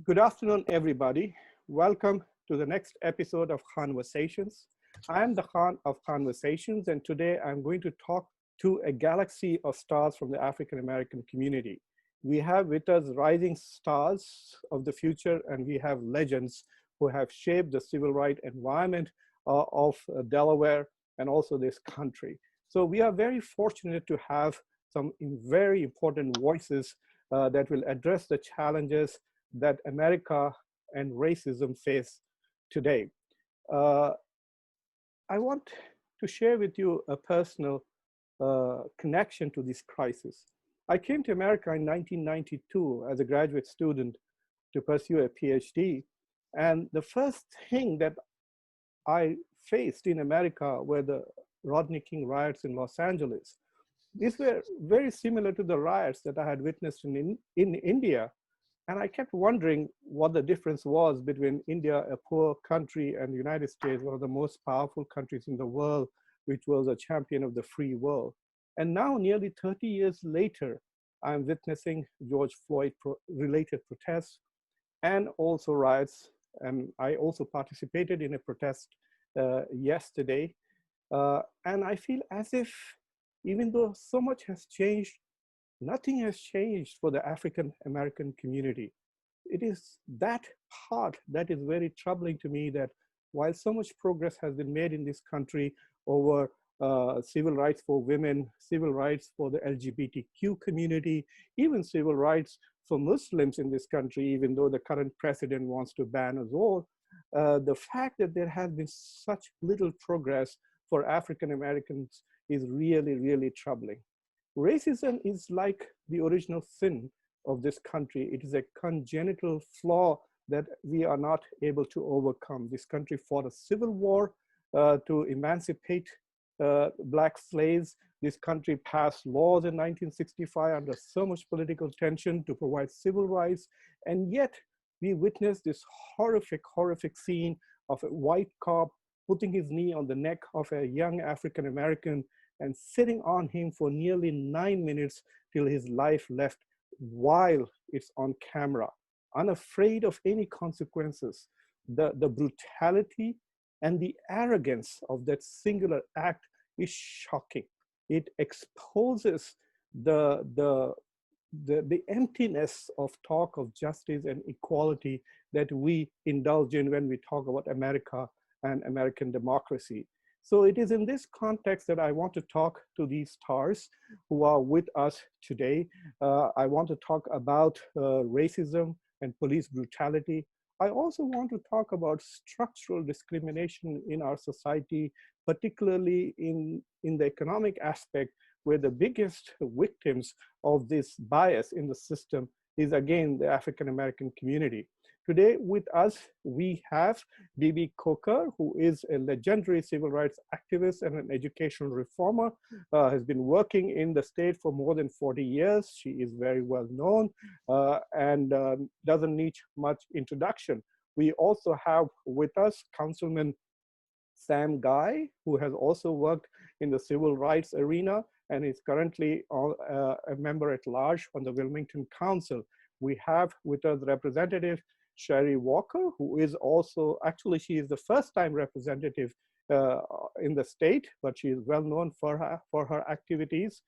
Good afternoon, everybody. Welcome to the next episode of Khanversations. I am the Khan of Khanversations, and today I'm going to talk to a galaxy of stars from the African American community. We have with us rising stars of the future, and we have legends who have shaped the civil rights environment of Delaware and also this country. So we are very fortunate to have some very important voices that will address the challenges that America and racism face today. I want to share with you a personal connection to this crisis. I came to America in 1992 as a graduate student to pursue a PhD. And the first thing that I faced in America were the Rodney King riots in Los Angeles. These were very similar to the riots that I had witnessed in India. And I kept wondering what the difference was between India, a poor country, and the United States, one of the most powerful countries in the world, which was a champion of the free world. And now, nearly 30 years later, I'm witnessing George Floyd related protests and also riots. And I also participated in a protest yesterday. And I feel as if, even though so much has changed, nothing has changed for the African American community. It is that part that is very troubling to me, that while so much progress has been made in this country over civil rights for women, civil rights for the LGBTQ community, even civil rights for Muslims in this country, even though the current president wants to ban us all, the fact that there has been such little progress for African Americans is really, really troubling. Racism is like the original sin of this country. It is a congenital flaw that we are not able to overcome. This country fought a civil war to emancipate Black slaves. This country passed laws in 1965 under so much political tension to provide civil rights. And yet we witnessed this horrific, horrific scene of a white cop putting his knee on the neck of a young African American and sitting on him for nearly 9 minutes till his life left, while it's on camera, unafraid of any consequences. The brutality and the arrogance of that singular act is shocking. It exposes the emptiness of talk of justice and equality that we indulge in when we talk about America and American democracy. So it is in this context that I want to talk to these stars who are with us today. I want to talk about racism and police brutality. I also want to talk about structural discrimination in our society, particularly in the economic aspect, where the biggest victims of this bias in the system is, again, the African American community. Today with us, we have Bibi Coker, who is a legendary civil rights activist and an educational reformer, has been working in the state for more than 40 years. She is very well known and doesn't need much introduction. We also have with us Councilman Sam Guy, who has also worked in the civil rights arena and is currently a member at large on the Wilmington Council. We have with us Representative Sherry Walker, who is also, actually she is the first time representative in the state, but she is well known for her activities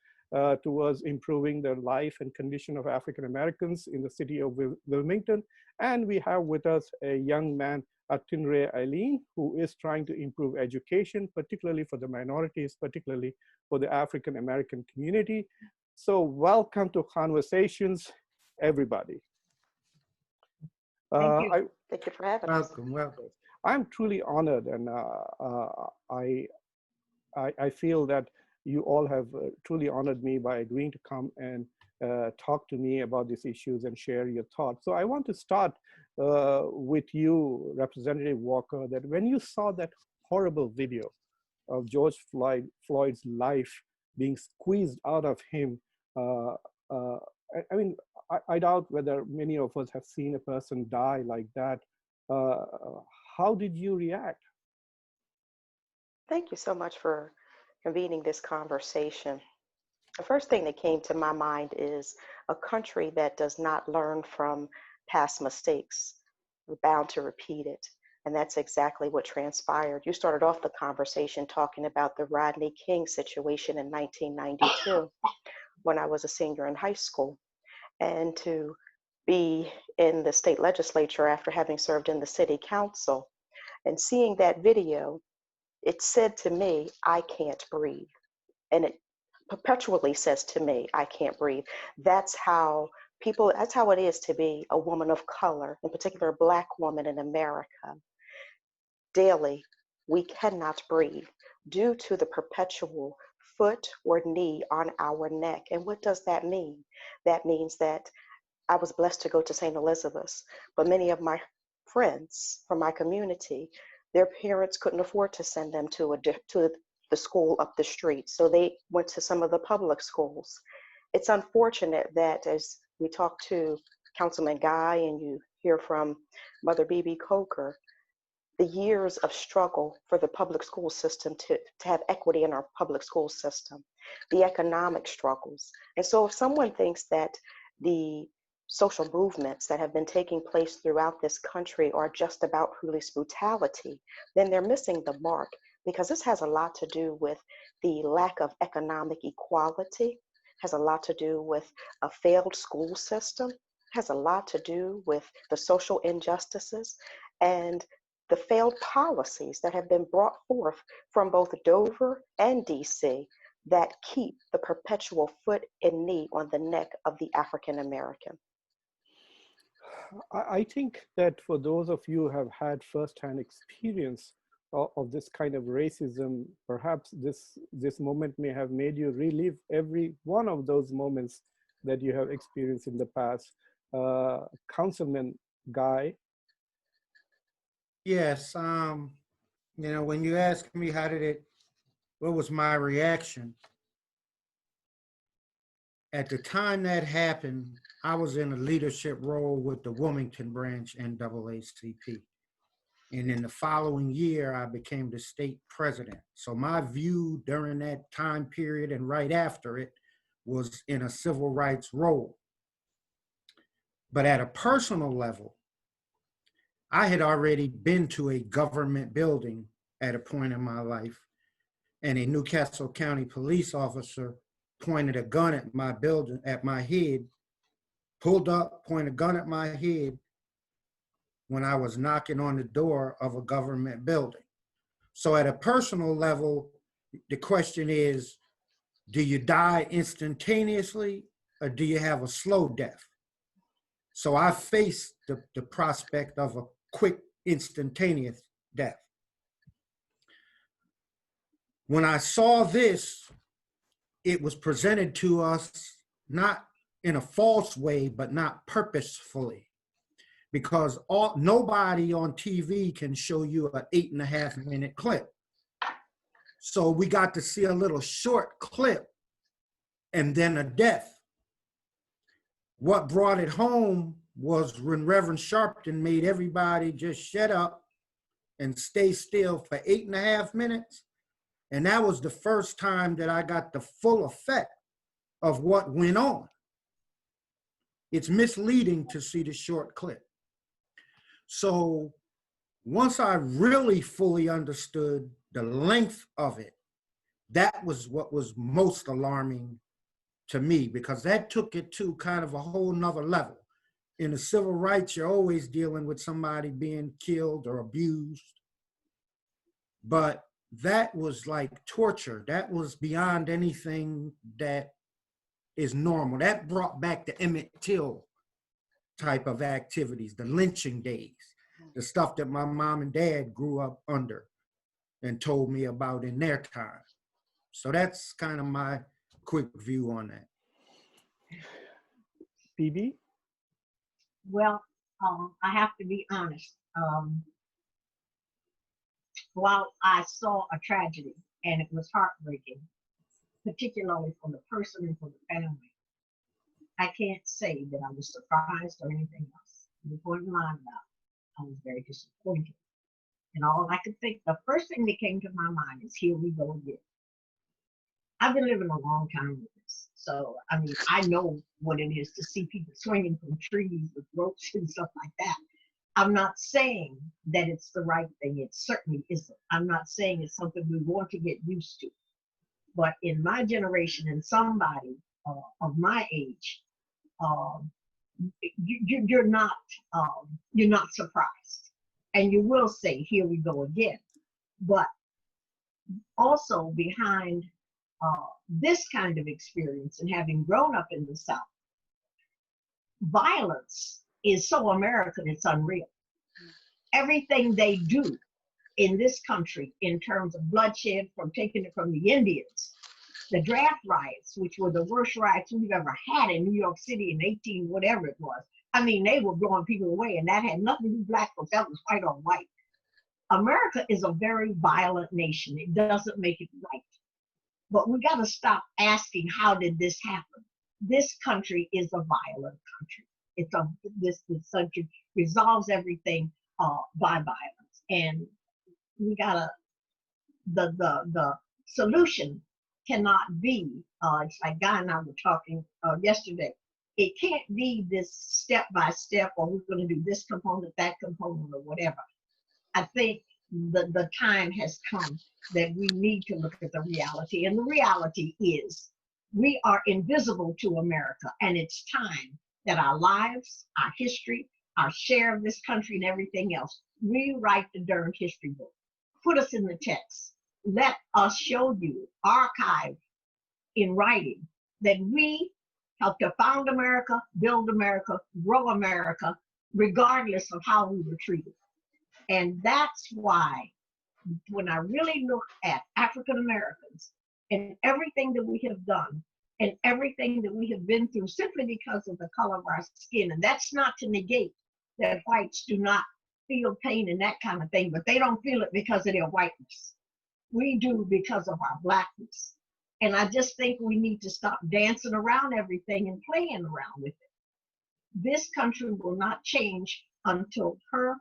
towards improving the life and condition of African Americans in the city of Wilmington. And we have with us a young man, Atinre Eileen, who is trying to improve education, particularly for the minorities, particularly for the African American community. So welcome to Khanversations, everybody. Thank you. Thank you for having us. Welcome. I'm truly honored, and I feel that you all have truly honored me by agreeing to come and talk to me about these issues and share your thoughts. So I want to start with you, Representative Walker, that when you saw that horrible video of George Floyd's life being squeezed out of him, I mean, I doubt whether many of us have seen a person die like that. How did you react? Thank you so much for convening this conversation. The first thing that came to my mind is a country that does not learn from past mistakes. We're bound to repeat it. And that's exactly what transpired. You started off the conversation talking about the Rodney King situation in 1992 when I was a senior in high school. And to be in the state legislature after having served in the city council and seeing that video, it said to me, I can't breathe. And it perpetually says to me, I can't breathe. That's how it is to be a woman of color, in particular a Black woman in America. Daily, we cannot breathe due to the perpetual foot or knee on our neck. And what does that mean? That means that I was blessed to go to St. Elizabeth's, but many of my friends from my community, their parents couldn't afford to send them to the school up the street, so they went to some of the public schools. It's unfortunate that as we talk to Councilman Guy and you hear from Mother BB Coker, the years of struggle for the public school system to have equity in our public school system, the economic struggles. And so if someone thinks that the social movements that have been taking place throughout this country are just about police brutality, then they're missing the mark, because this has a lot to do with the lack of economic equality, has a lot to do with a failed school system, has a lot to do with the social injustices and the failed policies that have been brought forth from both Dover and DC that keep the perpetual foot and knee on the neck of the African American. I think that for those of you who have had firsthand experience of this kind of racism, perhaps this moment may have made you relive every one of those moments that you have experienced in the past. Councilman Guy. Yes, when you ask me what was my reaction? At the time that happened, I was in a leadership role with the Wilmington branch NAACP. And in the following year, I became the state president. So my view during that time period and right after it was in a civil rights role. But at a personal level, I had already been to a government building at a point in my life, and a Newcastle County police officer pointed a gun at my head, pulled up, pointed a gun at my head when I was knocking on the door of a government building. So at a personal level, the question is, do you die instantaneously or do you have a slow death? So I faced the prospect of a quick, instantaneous death. When I saw this, it was presented to us not in a false way, but not purposefully, because nobody on TV can show you an 8.5-minute clip. So we got to see a little short clip and then a death. What brought it home was when Reverend Sharpton made everybody just shut up and stay still for 8.5 minutes. And that was the first time that I got the full effect of what went on. It's misleading to see the short clip. So once I really fully understood the length of it, that was what was most alarming to me, because that took it to kind of a whole nother level. In the civil rights, you're always dealing with somebody being killed or abused. But that was like torture. That was beyond anything that is normal. That brought back the Emmett Till type of activities, the lynching days, the stuff that my mom and dad grew up under and told me about in their time. So that's kind of my quick view on that. BB? Well, I have to be honest. While I saw a tragedy and it was heartbreaking, particularly for the person and for the family, I can't say that I was surprised or anything else. The point in line about, I was very disappointed. And all I could think, the first thing that came to my mind is, here we go again. I've been living a long time with this. So, I mean, I know what it is to see people swinging from trees with ropes and stuff like that. I'm not saying that it's the right thing. It certainly isn't. I'm not saying it's something we want to get used to. But in my generation and somebody of my age, um, you're not surprised, and you will say, "Here we go again." But also behind this kind of experience and having grown up in the South, violence is so American, it's unreal. Everything they do in this country in terms of bloodshed, from taking it from the Indians, the draft riots, which were the worst riots we've ever had in New York City in 18, whatever it was. I mean, they were blowing people away, and that had nothing to do with black folks, that was white on white. America is a very violent nation. It doesn't make it right. But we got to stop asking, how did this happen? This country is a violent country. This country resolves everything by violence. And we gotta, the solution cannot be, it's like Guy and I were talking yesterday, it can't be this step by step, or we're gonna do this component, that component, or whatever. I think the time has come that we need to look at the reality. And the reality is we are invisible to America. And it's time that our lives, our history, our share of this country and everything else, rewrite the darn history book. Put us in the text. Let us show you, archive in writing, that we helped to found America, build America, grow America, regardless of how we were treated. And that's why, when I really look at African Americans and everything that we have done and everything that we have been through simply because of the color of our skin, and that's not to negate that whites do not feel pain and that kind of thing, but they don't feel it because of their whiteness. We do because of our blackness. And I just think we need to stop dancing around everything and playing around with it. This country will not change until her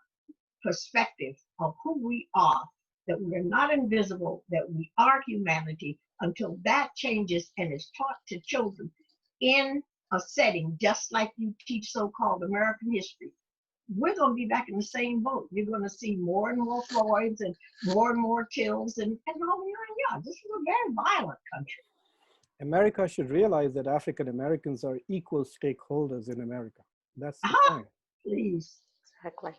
perspective of who we are, that we are not invisible, that we are humanity, until that changes and is taught to children in a setting just like you teach so-called American history. We're going to be back in the same boat. You're going to see more and more Floyds and more Tills and yeah, this is a very violent country. America should realize that African Americans are equal stakeholders in America. That's the point. Please. Exactly.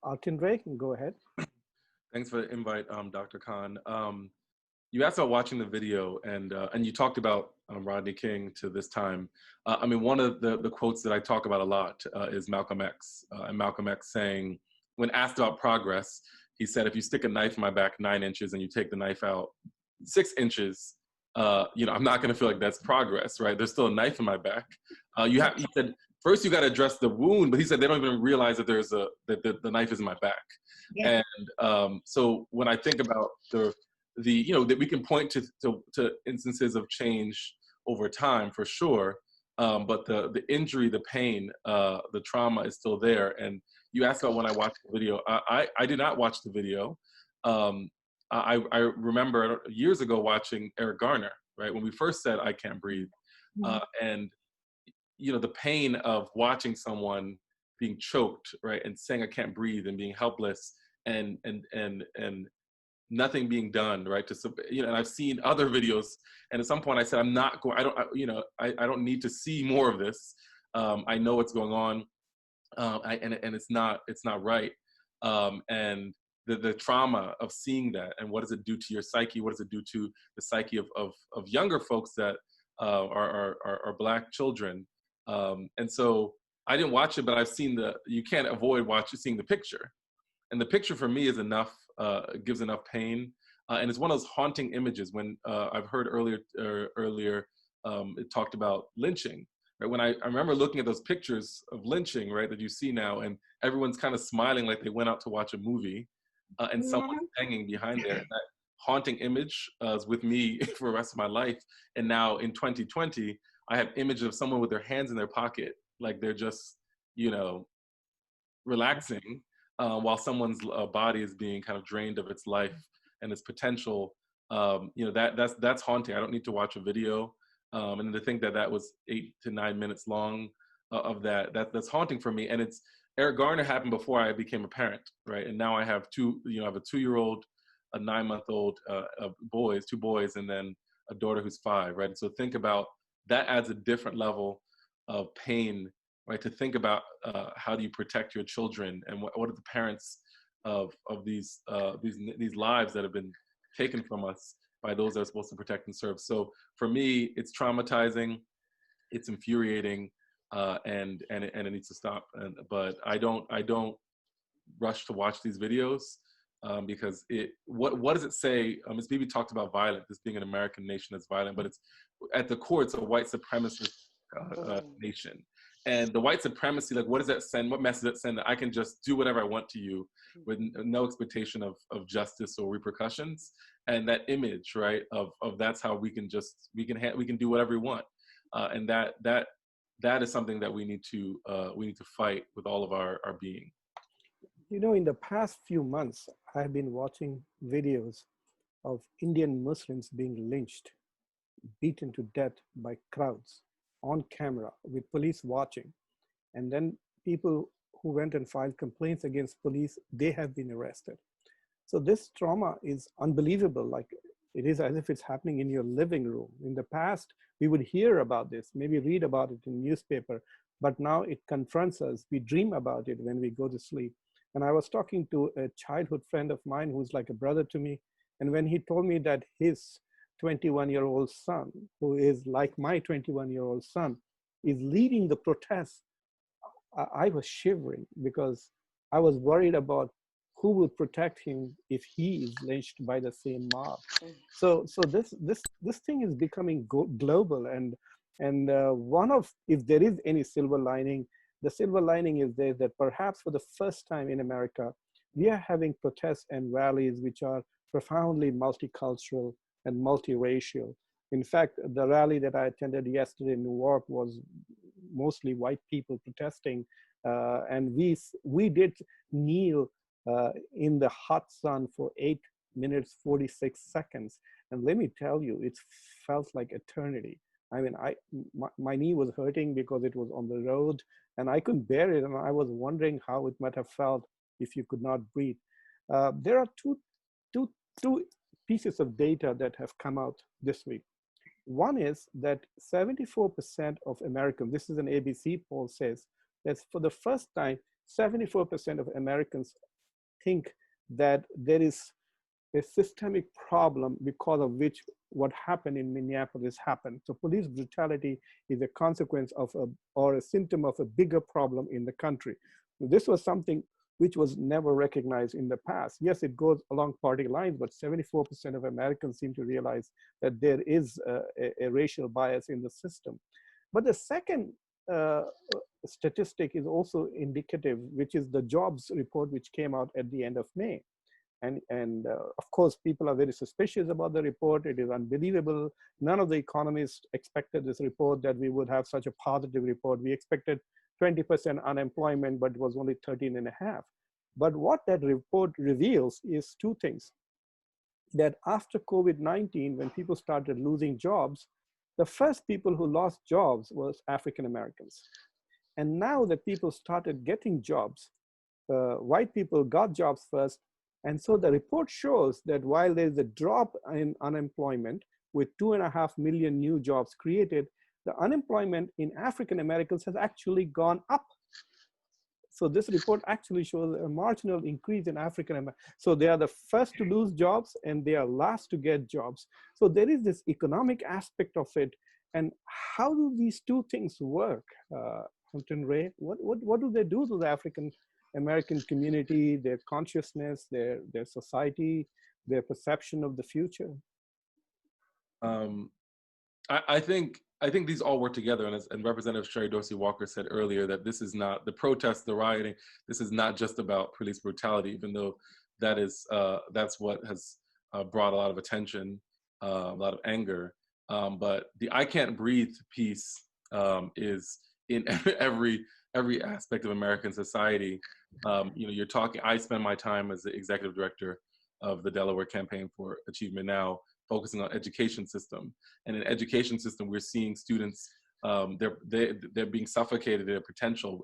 Alton Ray, can go ahead. Thanks for the invite, Dr. Khan. You asked about watching the video, and you talked about Rodney King to this time. I mean, one of the quotes that I talk about a lot is Malcolm X. And Malcolm X saying, when asked about progress, he said, if you stick a knife in my back 9 inches and you take the knife out 6 inches, you know, I'm not going to feel like that's progress, right? There's still a knife in my back. He said, first you got to address the wound, but he said they don't even realize that there's that the knife is in my back. Yeah. And so when I think about the you know, that we can point to instances of change over time for sure, but the injury, the pain, the trauma is still there. And you asked about when I watched the video. I did not watch the video. I remember years ago watching Eric Garner, right, when we first said I can't breathe, and you know, the pain of watching someone being choked, right, and saying I can't breathe and being helpless and nothing being done, right? You know, and I've seen other videos, and at some point I said, I'm not going. I don't need to see more of this. I know what's going on, and it's not right. And the trauma of seeing that, and what does it do to your psyche? What does it do to the psyche of younger folks that are Black children? And so I didn't watch it, but I've seen you can't avoid seeing the picture. And the picture for me is enough, gives enough pain. And it's one of those haunting images when I've heard earlier it talked about lynching. Right? When I remember looking at those pictures of lynching, right, that you see now, and everyone's kind of smiling like they went out to watch a movie, and someone's hanging behind there. That haunting image is with me for the rest of my life. And now in 2020, I have images of someone with their hands in their pocket, like they're just, you know, relaxing, while someone's body is being kind of drained of its life and its potential you know, that's haunting. I don't need to watch a video. And to think that that was 8 to 9 minutes long of that's haunting for me. And it's Eric Garner happened before I became a parent, right? And now I have two, you know, I have a 2-year-old, a 9-month-old boys, 2 boys, and then a daughter who's 5, right? And so think about that adds a different level of pain, right? To think about how do you protect your children, and what are the parents of these lives that have been taken from us by those that are supposed to protect and serve. So for me, it's traumatizing, it's infuriating, and it needs to stop. But I don't rush to watch these videos because what does it say? Ms. Bibi talked about violent, this being an American nation that's violent, but it's at the core, it's a white supremacist nation. And the white supremacy, like, what does that send? What message does that send? That I can just do whatever I want to you with no expectation of justice or repercussions. And that image, right, of that's how we can do whatever we want. And that is something that we need to fight with all of our being. You know, in the past few months, I've been watching videos of Indian Muslims being lynched, beaten to death by crowds on camera with police watching. And then people who went and filed complaints against police, they have been arrested. So this trauma is unbelievable. Like, it is as if it's happening in your living room. In the past, we would hear about this, maybe read about it in newspaper, but now it confronts us. We dream about it when we go to sleep. And I was talking to a childhood friend of mine who's like a brother to me. And when he told me that his 21-year-old son, who is like my 21-year-old son, is leading the protests, I was shivering, because I was worried about who will protect him if he is lynched by the same mob. So this thing is becoming global, and one of, if there is any silver lining, the silver lining is there that perhaps for the first time in America, we are having protests and rallies which are profoundly multicultural and multiracial. In fact, the rally that I attended yesterday in New York was mostly white people protesting, and we did kneel in the hot sun for 8 minutes, 46 seconds. And let me tell you, it felt like eternity. I mean, my knee was hurting because it was on the road and I couldn't bear it. And I was wondering how it might have felt if you could not breathe. There are two pieces of data that have come out this week. One is that 74% of Americans, this is an ABC poll, says that for the first time, 74% of Americans think that there is a systemic problem because of which what happened in Minneapolis happened. So police brutality is a consequence of or a symptom of a bigger problem in the country. This was something which was never recognized in the past. Yes, it goes along party lines, but 74% of Americans seem to realize that there is a racial bias in the system. But the second statistic is also indicative, which is the jobs report, which came out at the end of May. And of course, people are very suspicious about the report. It is unbelievable. None of the economists expected this report, that we would have such a positive report. We expected 20% unemployment, but it was only 13.5. But what that report reveals is two things. That after COVID-19, when people started losing jobs, the first people who lost jobs was African Americans. And now that people started getting jobs, white people got jobs first. And so the report shows that while there's a drop in unemployment with 2.5 million new jobs created, the unemployment in African Americans has actually gone up. So this report actually shows a marginal increase in African Americans. So they are the first to lose jobs and they are last to get jobs. So there is this economic aspect of it. And how do these two things work, Hampton Ray? What do they do to the African American community, their consciousness, their society, their perception of the future? I think these all work together, and Representative Sherry Dorsey Walker said earlier that this is not the protests, the rioting. This is not just about police brutality, even though that is that's what has brought a lot of attention, a lot of anger. But the "I can't breathe" piece is in every aspect of American society. You know, you're talking. I spend my time as the executive director of the Delaware Campaign for Achievement Now, focusing on education system. And in education system, we're seeing students, they're being suffocated in their potential.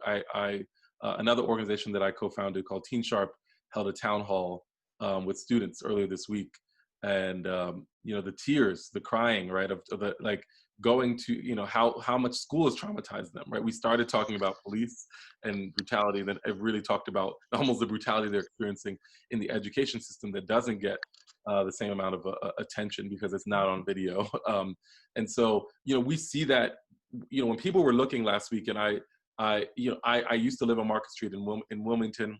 Another organization that I co-founded called Teen Sharp held a town hall with students earlier this week. And, you know, the tears, the crying, right, of the, like, going to, you know, how much school has traumatized them, right? We started talking about police and brutality, then it really talked about almost the brutality they're experiencing in the education system that doesn't get the same amount of attention because it's not on video. And so, you know, we see that, you know, when people were looking last week, and I used to live on Market Street in Wilmington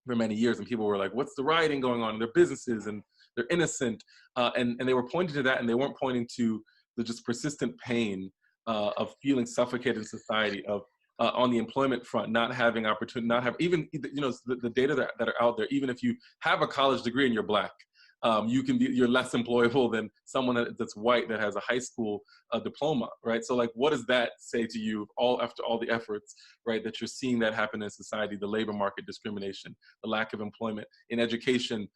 for many years, and people were like, what's the rioting going on in their businesses, and they're innocent, and they were pointing to that, and they weren't pointing to the just persistent pain of feeling suffocated in society, of on the employment front, not having opportunity, not have even, you know, the data that are out there, even if you have a college degree and you're Black, you're less employable than someone that's white that has a high school diploma, right? So like, what does that say to you after all the efforts, right, that you're seeing that happen in society, the labor market discrimination, the lack of employment in education,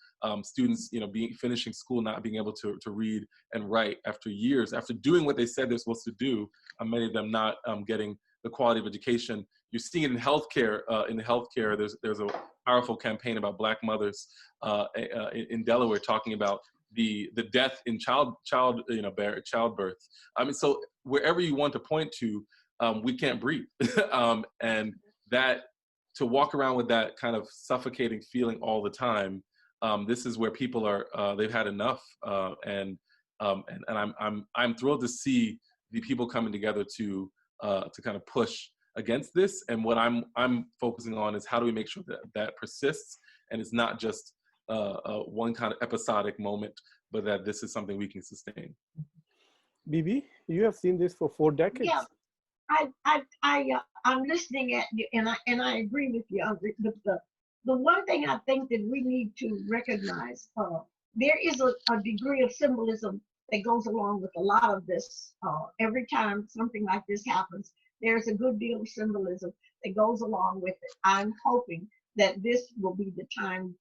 students, you know, finishing school, not being able to read and write after years, after doing what they said they're supposed to do, many of them not getting the quality of education. You're seeing it in healthcare. In healthcare, there's a powerful campaign about Black mothers in Delaware talking about the death in childbirth. I mean, so wherever you want to point to, we can't breathe, and that, to walk around with that kind of suffocating feeling all the time. This is where people are. They've had enough, and I'm thrilled to see the people coming together to kind of push against this. And what I'm focusing on is how do we make sure that persists, and it's not just one kind of episodic moment, but that this is something we can sustain. Bibi, you have seen this for 4 decades. Yeah, I'm listening at you, and I agree with you. The one thing I think that we need to recognize, there is a degree of symbolism that goes along with a lot of this. Every time something like this happens, there's a good deal of symbolism that goes along with it. I'm hoping that this will be the time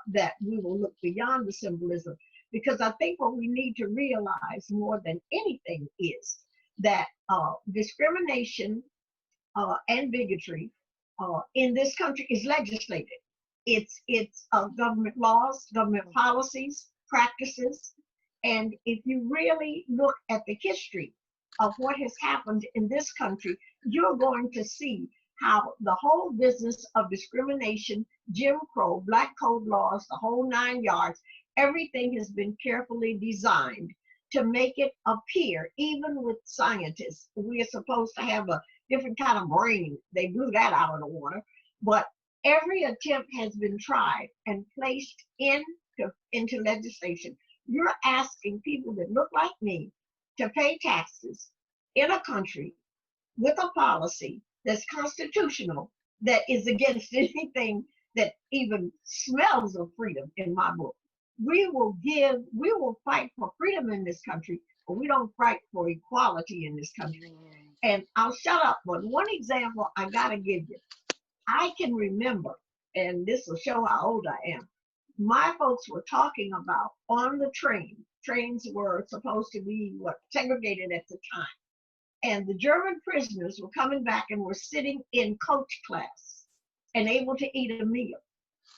that we will look beyond the symbolism, because I think what we need to realize more than anything is that discrimination and bigotry in this country is legislated. It's government laws, government policies, practices. And if you really look at the history of what has happened in this country, you're going to see how the whole business of discrimination, Jim Crow, Black Code laws, the whole 9 yards, everything has been carefully designed to make it appear, even with scientists, we are supposed to have a different kind of brain. They blew that out of the water. But every attempt has been tried and placed into legislation. You're asking people that look like me to pay taxes in a country with a policy that's constitutional, that is against anything that even smells of freedom in my book. We will fight for freedom in this country, but we don't fight for equality in this country. And I'll shut up, but one example I gotta give you. I can remember, and this will show how old I am, my folks were talking about on the trains were supposed to be segregated at the time. And the German prisoners were coming back and were sitting in coach class and able to eat a meal.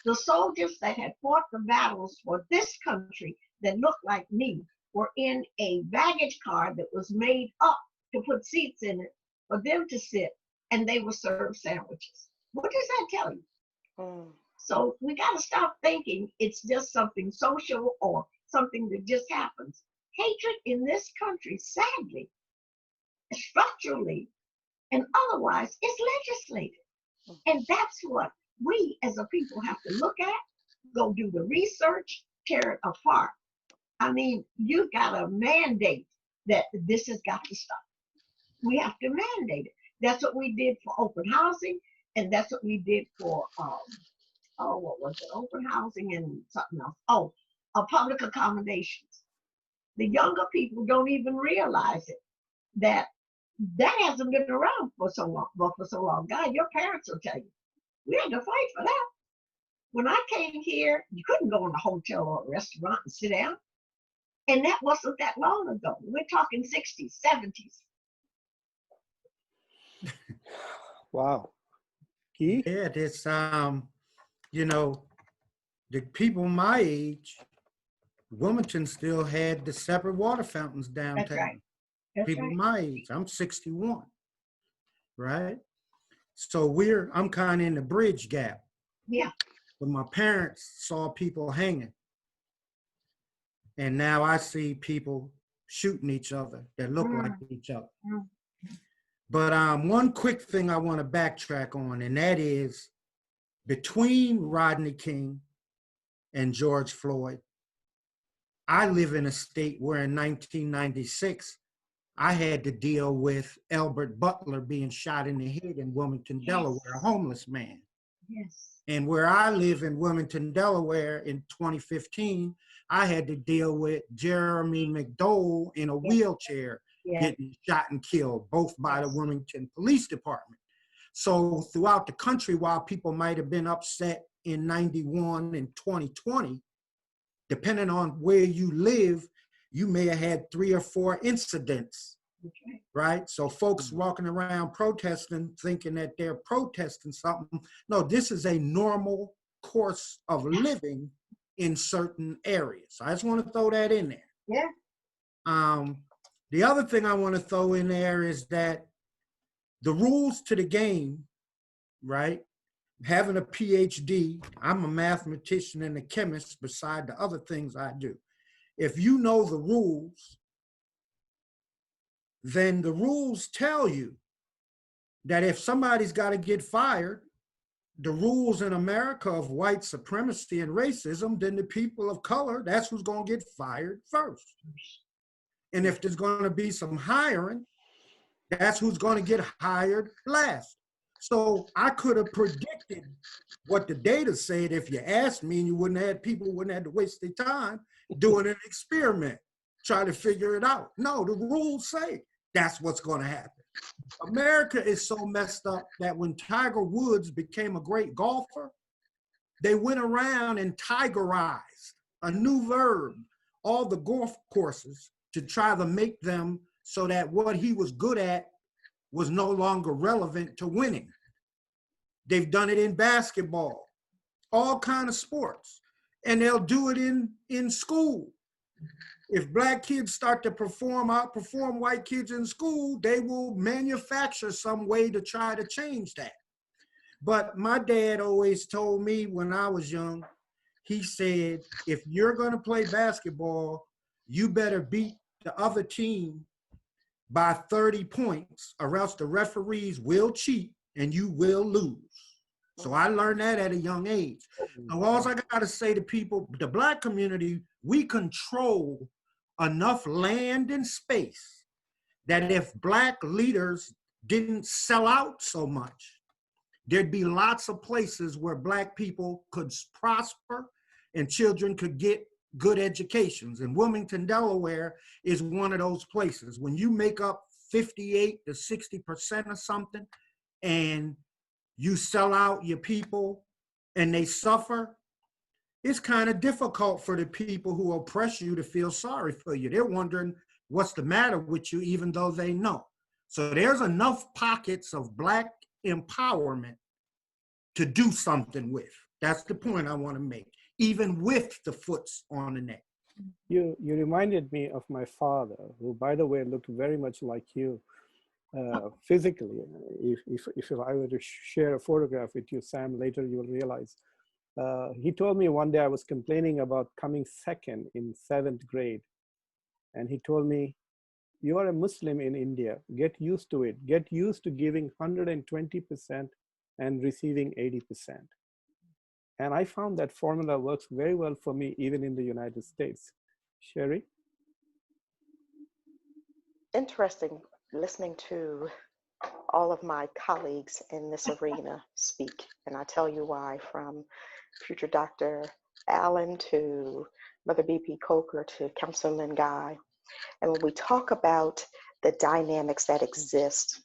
The soldiers that had fought the battles for this country that looked like me were in a baggage car that was made up to put seats in it for them to sit, and they were served sandwiches. What does that tell you? So we got to stop thinking it's just something social or something that just happens. Hatred in this country, sadly, structurally and otherwise, is legislated. And that's what we as a people have to look at, go do the research, tear it apart. I mean, you got to mandate that this has got to stop. We have to mandate it. That's what we did for open housing, and that's what we did for, what was it, open housing and something else. Public accommodations. The younger people don't even realize it, that hasn't been around for so long. God, your parents will tell you, we had to fight for that. When I came here, you couldn't go in a hotel or a restaurant and sit down. And that wasn't that long ago. We're talking 60s, 70s. Wow. Key? Yeah, this you know, the people my age, Wilmington still had the separate water fountains That's downtown. right. That's People right. my age, I'm 61, right? So I'm kind of in the bridge gap. Yeah. But my parents saw people hanging. And now I see people shooting each other that look like each other. Mm. But one quick thing I want to backtrack on, and that is between Rodney King and George Floyd, I live in a state where in 1996, I had to deal with Albert Butler being shot in the head in Wilmington, Yes. Delaware, a homeless man. Yes. And where I live in Wilmington, Delaware in 2015, I had to deal with Jeremy McDowell in a wheelchair getting shot and killed, both by the Wilmington Police Department. So throughout the country, while people might have been upset in 91 and 2020, depending on where you live, you may have had 3 or 4 incidents, right? So folks walking around protesting, thinking that they're protesting something. No, this is a normal course of living in certain areas. I just want to throw that in there. Yeah. The other thing I want to throw in there is that the rules to the game, right? Having a PhD, I'm a mathematician and a chemist beside the other things I do. If you know the rules, then the rules tell you that if somebody's got to get fired, the rules in America of white supremacy and racism, then the people of color, that's who's going to get fired first. And if there's going to be some hiring, that's who's going to get hired last. So I could have predicted what the data said if you asked me, and you people wouldn't have to waste their time doing an experiment, trying to figure it out. No, the rules say that's what's going to happen. America is so messed up that when Tiger Woods became a great golfer, they went around and tigerized, a new verb, all the golf courses to try to make them so that what he was good at was no longer relevant to winning. They've done it in basketball, all kind of sports, and they'll do it in school. If black kids start to outperform white kids in school, they will manufacture some way to try to change that. But my dad always told me when I was young, he said, if you're gonna play basketball, you better beat the other team by 30 points, or else the referees will cheat and you will lose. So I learned that at a young age. So all I gotta say to people, the black community, we control enough land and space that if black leaders didn't sell out so much, there'd be lots of places where black people could prosper and children could get good educations. And Wilmington, Delaware is one of those places. When you make up 58 to 60% of something and you sell out your people and they suffer, it's kind of difficult for the people who oppress you to feel sorry for you. They're wondering what's the matter with you, even though they know. So there's enough pockets of black empowerment to do something with. That's the point I want to make, even with the foots on the neck. You reminded me of my father, who, by the way, looked very much like you physically. If I were to share a photograph with you, Sam, later you will realize. He told me one day I was complaining about coming second in 7th grade. And he told me, you are a Muslim in India, get used to it. Get used to giving 120% and receiving 80%. And I found that formula works very well for me, even in the United States. Sherry? Interesting listening to all of my colleagues in this arena speak. And I tell you why, from future Dr. Allen to Mother B.P. Coker to Councilman Guy. And when we talk about the dynamics that exist,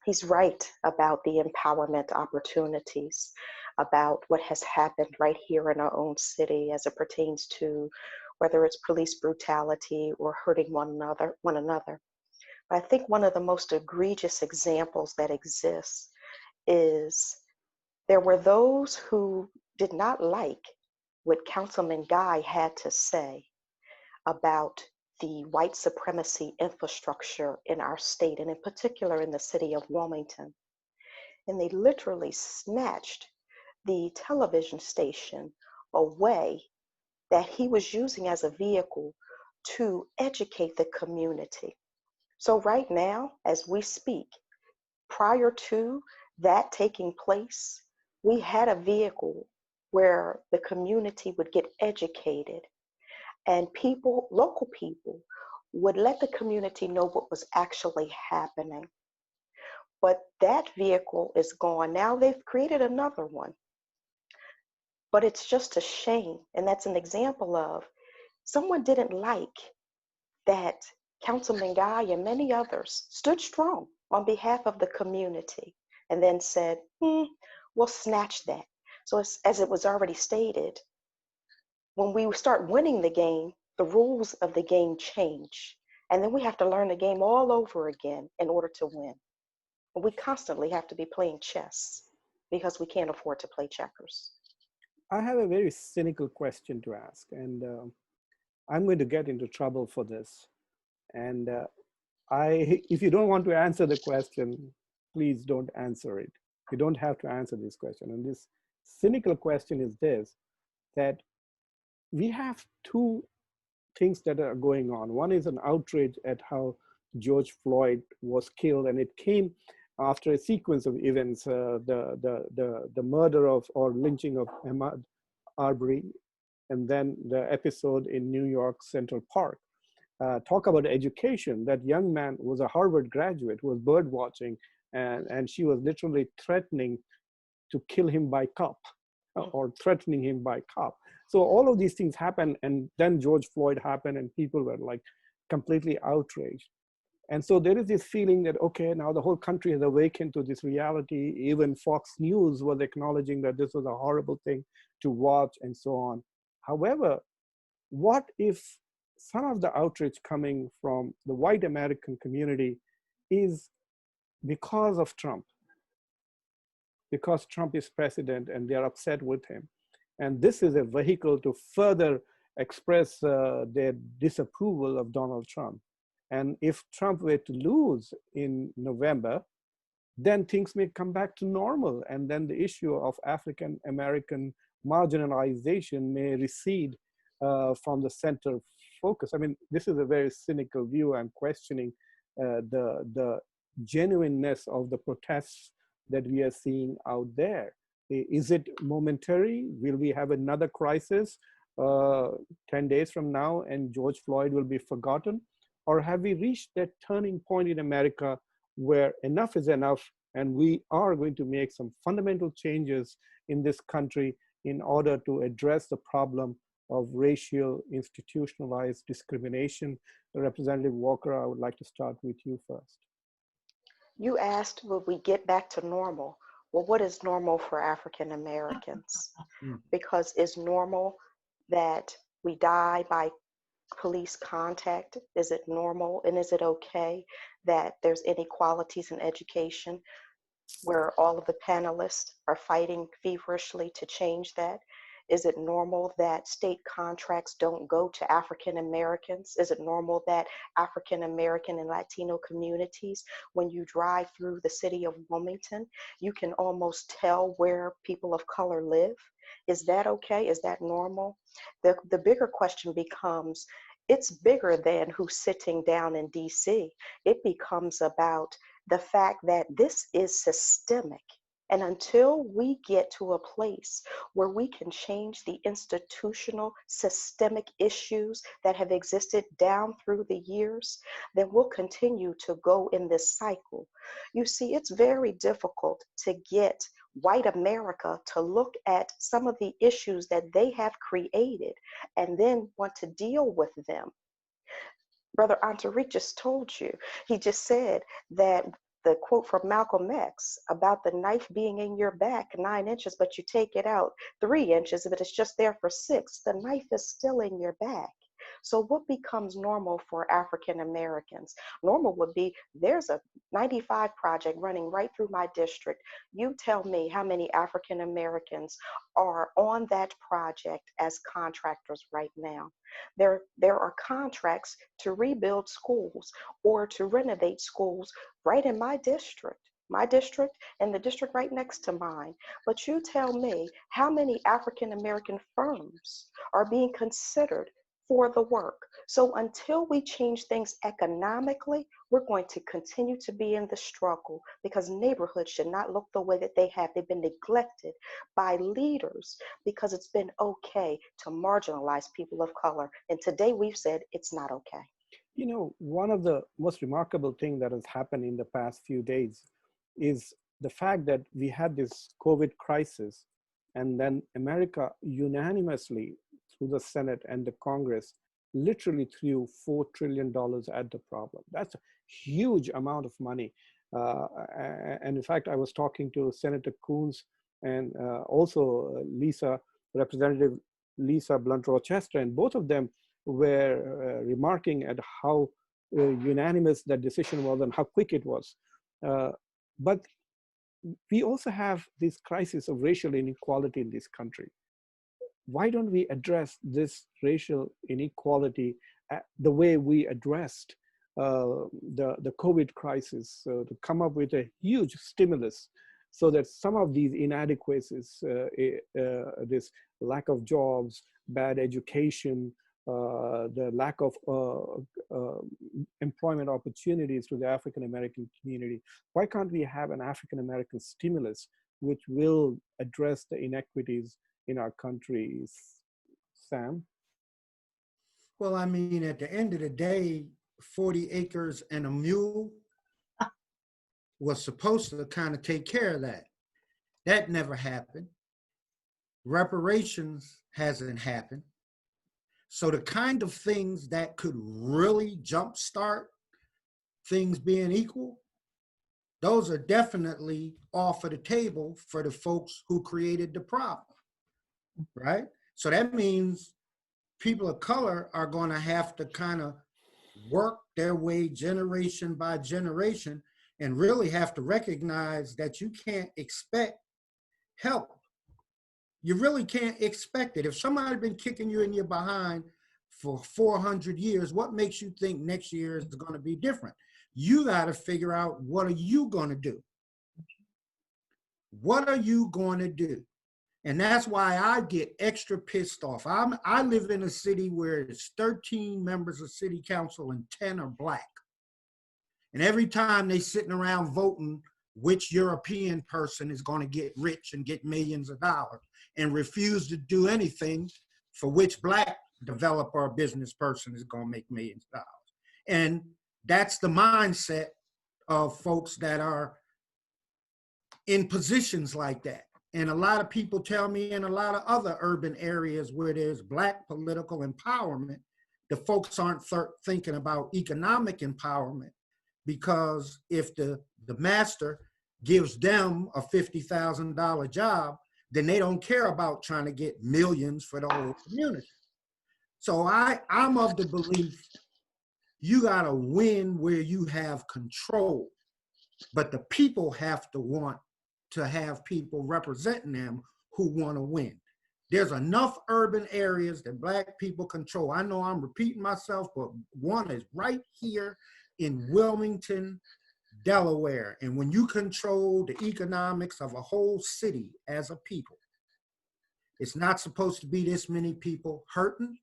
he's right about the empowerment opportunities, about what has happened right here in our own city as it pertains to whether it's police brutality or hurting one another. But I think one of the most egregious examples that exists is there were those who did not like what Councilman Guy had to say about the white supremacy infrastructure in our state, and in particular in the city of Wilmington. And they literally snatched the television station away that he was using as a vehicle to educate the community. So right now, as we speak, prior to that taking place, we had a vehicle where the community would get educated and people, local people, would let the community know what was actually happening. But that vehicle is gone. Now they've created another one. But it's just a shame. And that's an example of someone didn't like that Councilman Guy and many others stood strong on behalf of the community and then said, we'll snatch that. So as it was already stated, when we start winning the game, the rules of the game change. And then we have to learn the game all over again in order to win. And we constantly have to be playing chess because we can't afford to play checkers. I have a very cynical question to ask, and I'm going to get into trouble for this. And if you don't want to answer the question, please don't answer it. You don't have to answer this question. And this cynical question is this, that we have two things that are going on. One is an outrage at how George Floyd was killed, and it came after a sequence of events, the murder of or lynching of Ahmaud Arbery, and then the episode in New York Central Park. Talk about education. That young man was a Harvard graduate who was bird watching, and she was literally threatening to kill him by cop or threatening him by cop. So all of these things happened, and then George Floyd happened, and people were like completely outraged. And so there is this feeling that, okay, now the whole country has awakened to this reality. Even Fox News was acknowledging that this was a horrible thing to watch and so on. However, what if some of the outrage coming from the white American community is because of Trump? Because Trump is president and they're upset with him. And this is a vehicle to further express their disapproval of Donald Trump. And if Trump were to lose in November, then things may come back to normal. And then the issue of African American marginalization may recede from the center focus. I mean, this is a very cynical view. I'm questioning the genuineness of the protests that we are seeing out there. Is it momentary? Will we have another crisis 10 days from now and George Floyd will be forgotten? Or have we reached that turning point in America where enough is enough and we are going to make some fundamental changes in this country in order to address the problem of racial institutionalized discrimination? Representative Walker, I would like to start with you first. You asked, will we get back to normal? Well, what is normal for African Americans? Because is normal that we die by police contact? Is it normal and is it okay that there's inequalities in education where all of the panelists are fighting feverishly to change that? Is it normal that state contracts don't go to African Americans? Is it normal that African American and Latino communities, when you drive through the city of Wilmington, you can almost tell where people of color live? Is that okay? Is that normal? The bigger question becomes, it's bigger than who's sitting down in DC. It becomes about the fact that this is systemic. And until we get to a place where we can change the institutional systemic issues that have existed down through the years, then we'll continue to go in this cycle. You see, it's very difficult to get white America to look at some of the issues that they have created and then want to deal with them. Brother Antariq just told you, he just said that the quote from Malcolm X about the knife being in your back 9 inches, but you take it out 3 inches, but it's just there for 6. The knife is still in your back. So what becomes normal for African Americans? Normal would be, there's a 95 project running right through my district. You tell me how many African Americans are on that project as contractors right now. There are contracts to rebuild schools or to renovate schools right in my district and the district right next to mine. But you tell me how many African American firms are being considered for the work. So until we change things economically, we're going to continue to be in the struggle, because neighborhoods should not look the way that they have. They've been neglected by leaders because it's been okay to marginalize people of color. And today we've said it's not okay. You know, one of the most remarkable things that has happened in the past few days is the fact that we had this COVID crisis, and then America unanimously through the Senate and the Congress literally threw $4 trillion at the problem. That's a huge amount of money. And in fact, I was talking to Senator Coons and also Representative Lisa Blunt Rochester, and both of them were remarking at how unanimous that decision was and how quick it was. But we also have this crisis of racial inequality in this country. Why don't we address this racial inequality the way we addressed the COVID crisis, to come up with a huge stimulus so that some of these inadequacies, this lack of jobs, bad education, the lack of employment opportunities to the African American community, why can't we have an African American stimulus which will address the inequities in our country, Sam? Well, I mean, at the end of the day, 40 acres and a mule was supposed to kind of take care of that. That never happened. Reparations hasn't happened. So the kind of things that could really jumpstart things being equal, those are definitely off of the table for the folks who created the problem, right? So that means people of color are going to have to kind of work their way generation by generation and really have to recognize that you can't expect help. You really can't expect it. If somebody's been kicking you in your behind for 400 years, what makes you think next year is going to be different? You got to figure out, what are you going to do? What are you going to do? And that's why I get extra pissed off. I live in a city where it's 13 members of city council and 10 are Black. And every time they sitting around voting which European person is going to get rich and get millions of dollars, and refuse to do anything for which Black developer or business person is going to make millions of dollars. And that's the mindset of folks that are in positions like that. And a lot of people tell me in a lot of other urban areas where there's Black political empowerment, the folks aren't thinking about economic empowerment, because if the master gives them a $50,000 job, then they don't care about trying to get millions for the whole community. So I'm of the belief you gotta win where you have control, but the people have to want to have people representing them who wanna win. There's enough urban areas that Black people control. I know I'm repeating myself, but one is right here in Wilmington, Delaware. And when you control the economics of a whole city as a people, it's not supposed to be this many people hurting.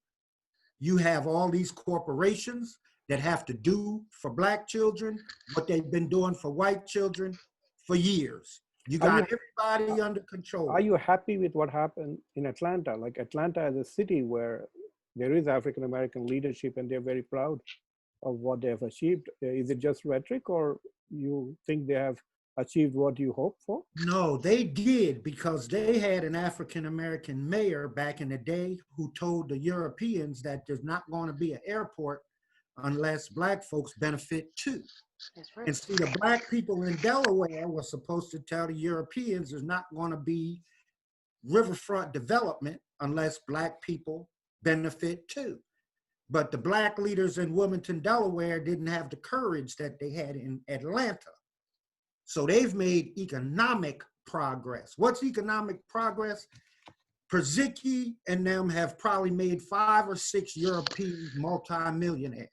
You have all these corporations that have to do for Black children what they've been doing for white children for years. You got everybody under control. Are you happy with what happened in Atlanta? Like, Atlanta is a city where there is African American leadership and they're very proud of what they have achieved. Is it just rhetoric, or you think they have achieved what you hoped for? No, they did, because they had an African American mayor back in the day who told the Europeans that there's not going to be an airport unless Black folks benefit too. That's right. And see, the Black people in Delaware were supposed to tell the Europeans there's not going to be riverfront development unless Black people benefit too. But the black leaders in Wilmington, Delaware didn't have the courage that they had in Atlanta. So they've made economic progress. What's economic progress? Przicki and them have probably made 5 or 6 European multimillionaires.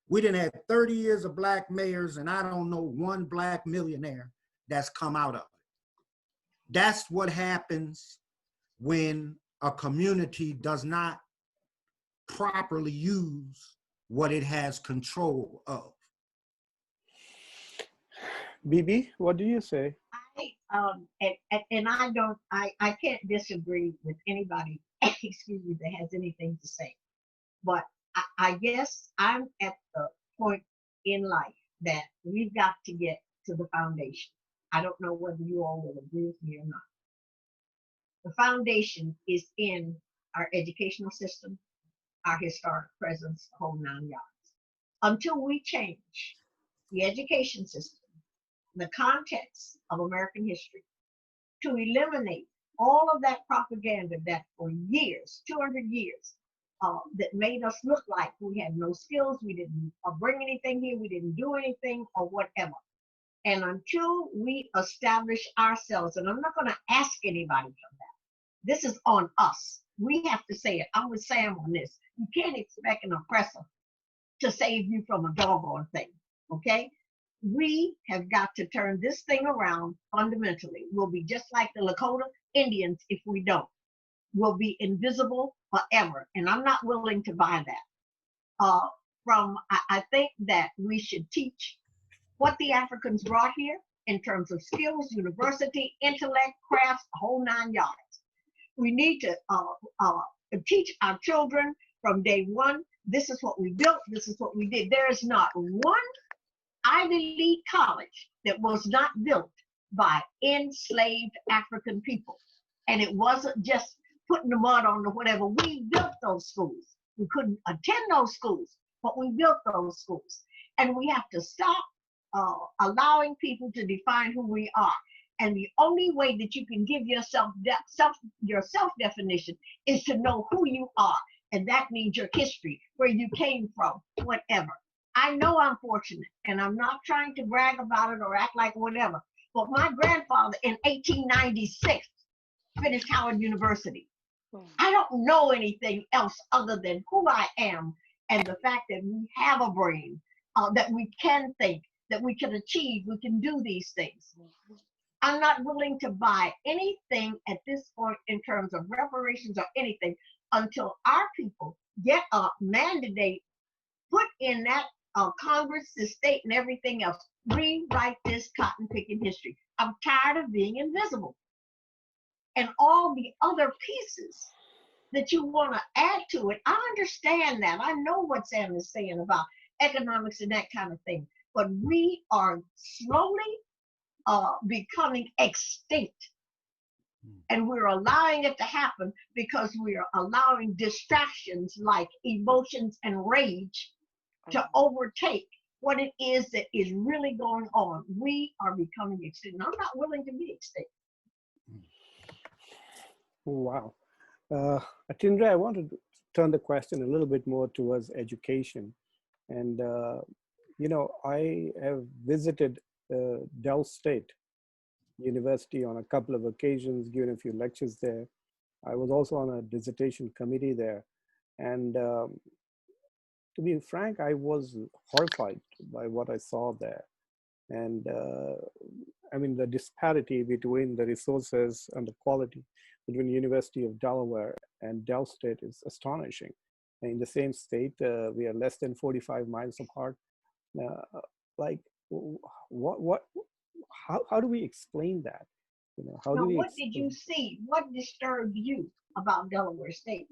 We didn't have 30 years of black mayors, and I don't know one black millionaire that's come out of it. That's what happens when a community does not properly use what it has control of. BB, what do you say? I can't disagree with anybody, excuse me, that has anything to say. But I guess I'm at the point in life that we've got to get to the foundation. I don't know whether you all will agree with me or not. The foundation is in our educational system, our historic presence, the whole 9 yards. Until we change the education system, the context of American history, to eliminate all of that propaganda that for years, 200 years, that made us look like we had no skills, we didn't bring anything here, we didn't do anything or whatever. And until we establish ourselves, and I'm not going to ask anybody for that, this is on us. We have to say it. I'm with Sam on this. You can't expect an oppressor to save you from a doggone thing, okay? We have got to turn this thing around fundamentally. We'll be just like the Lakota Indians if we don't. We'll be invisible forever, and I'm not willing to buy that. I think that we should teach what the Africans brought here in terms of skills, university, intellect, crafts, the whole 9 yards. We need to teach our children from day one, this is what we built, this is what we did. There is not one Ivy League college that was not built by enslaved African people. And it wasn't just putting the mud on the whatever. We built those schools. We couldn't attend those schools, but we built those schools. And we have to stop allowing people to define who we are. And the only way that you can give yourself your self-definition is to know who you are. And that means your history, where you came from, whatever. I know I'm fortunate, and I'm not trying to brag about it or act like whatever, but my grandfather in 1896 finished Howard University. I don't know anything else other than who I am and the fact that we have a brain, that we can think, that we can achieve, we can do these things. I'm not willing to buy anything at this point in terms of reparations or anything until our people get a mandate put in that Congress, the state, and everything else. Rewrite this cotton picking history. I'm tired of being invisible. And all the other pieces that you want to add to it, I understand that. I know what Sam is saying about economics and that kind of thing. But we are slowly becoming extinct. And we're allowing it to happen because we are allowing distractions like emotions and rage to overtake what it is that is really going on. We are becoming extinct. I'm not willing to be extinct. Wow. Atindra, I wanted to turn the question a little bit more towards education. And, I have visited Del State University on a couple of occasions, given a few lectures there. I was also on a dissertation committee there. And to be frank, I was horrified by what I saw there. And the disparity between the resources and the quality between the University of Delaware and Del State is astonishing. And in the same state, we are less than 45 miles apart. How do we explain that? What did you see? What disturbed you about Delaware State?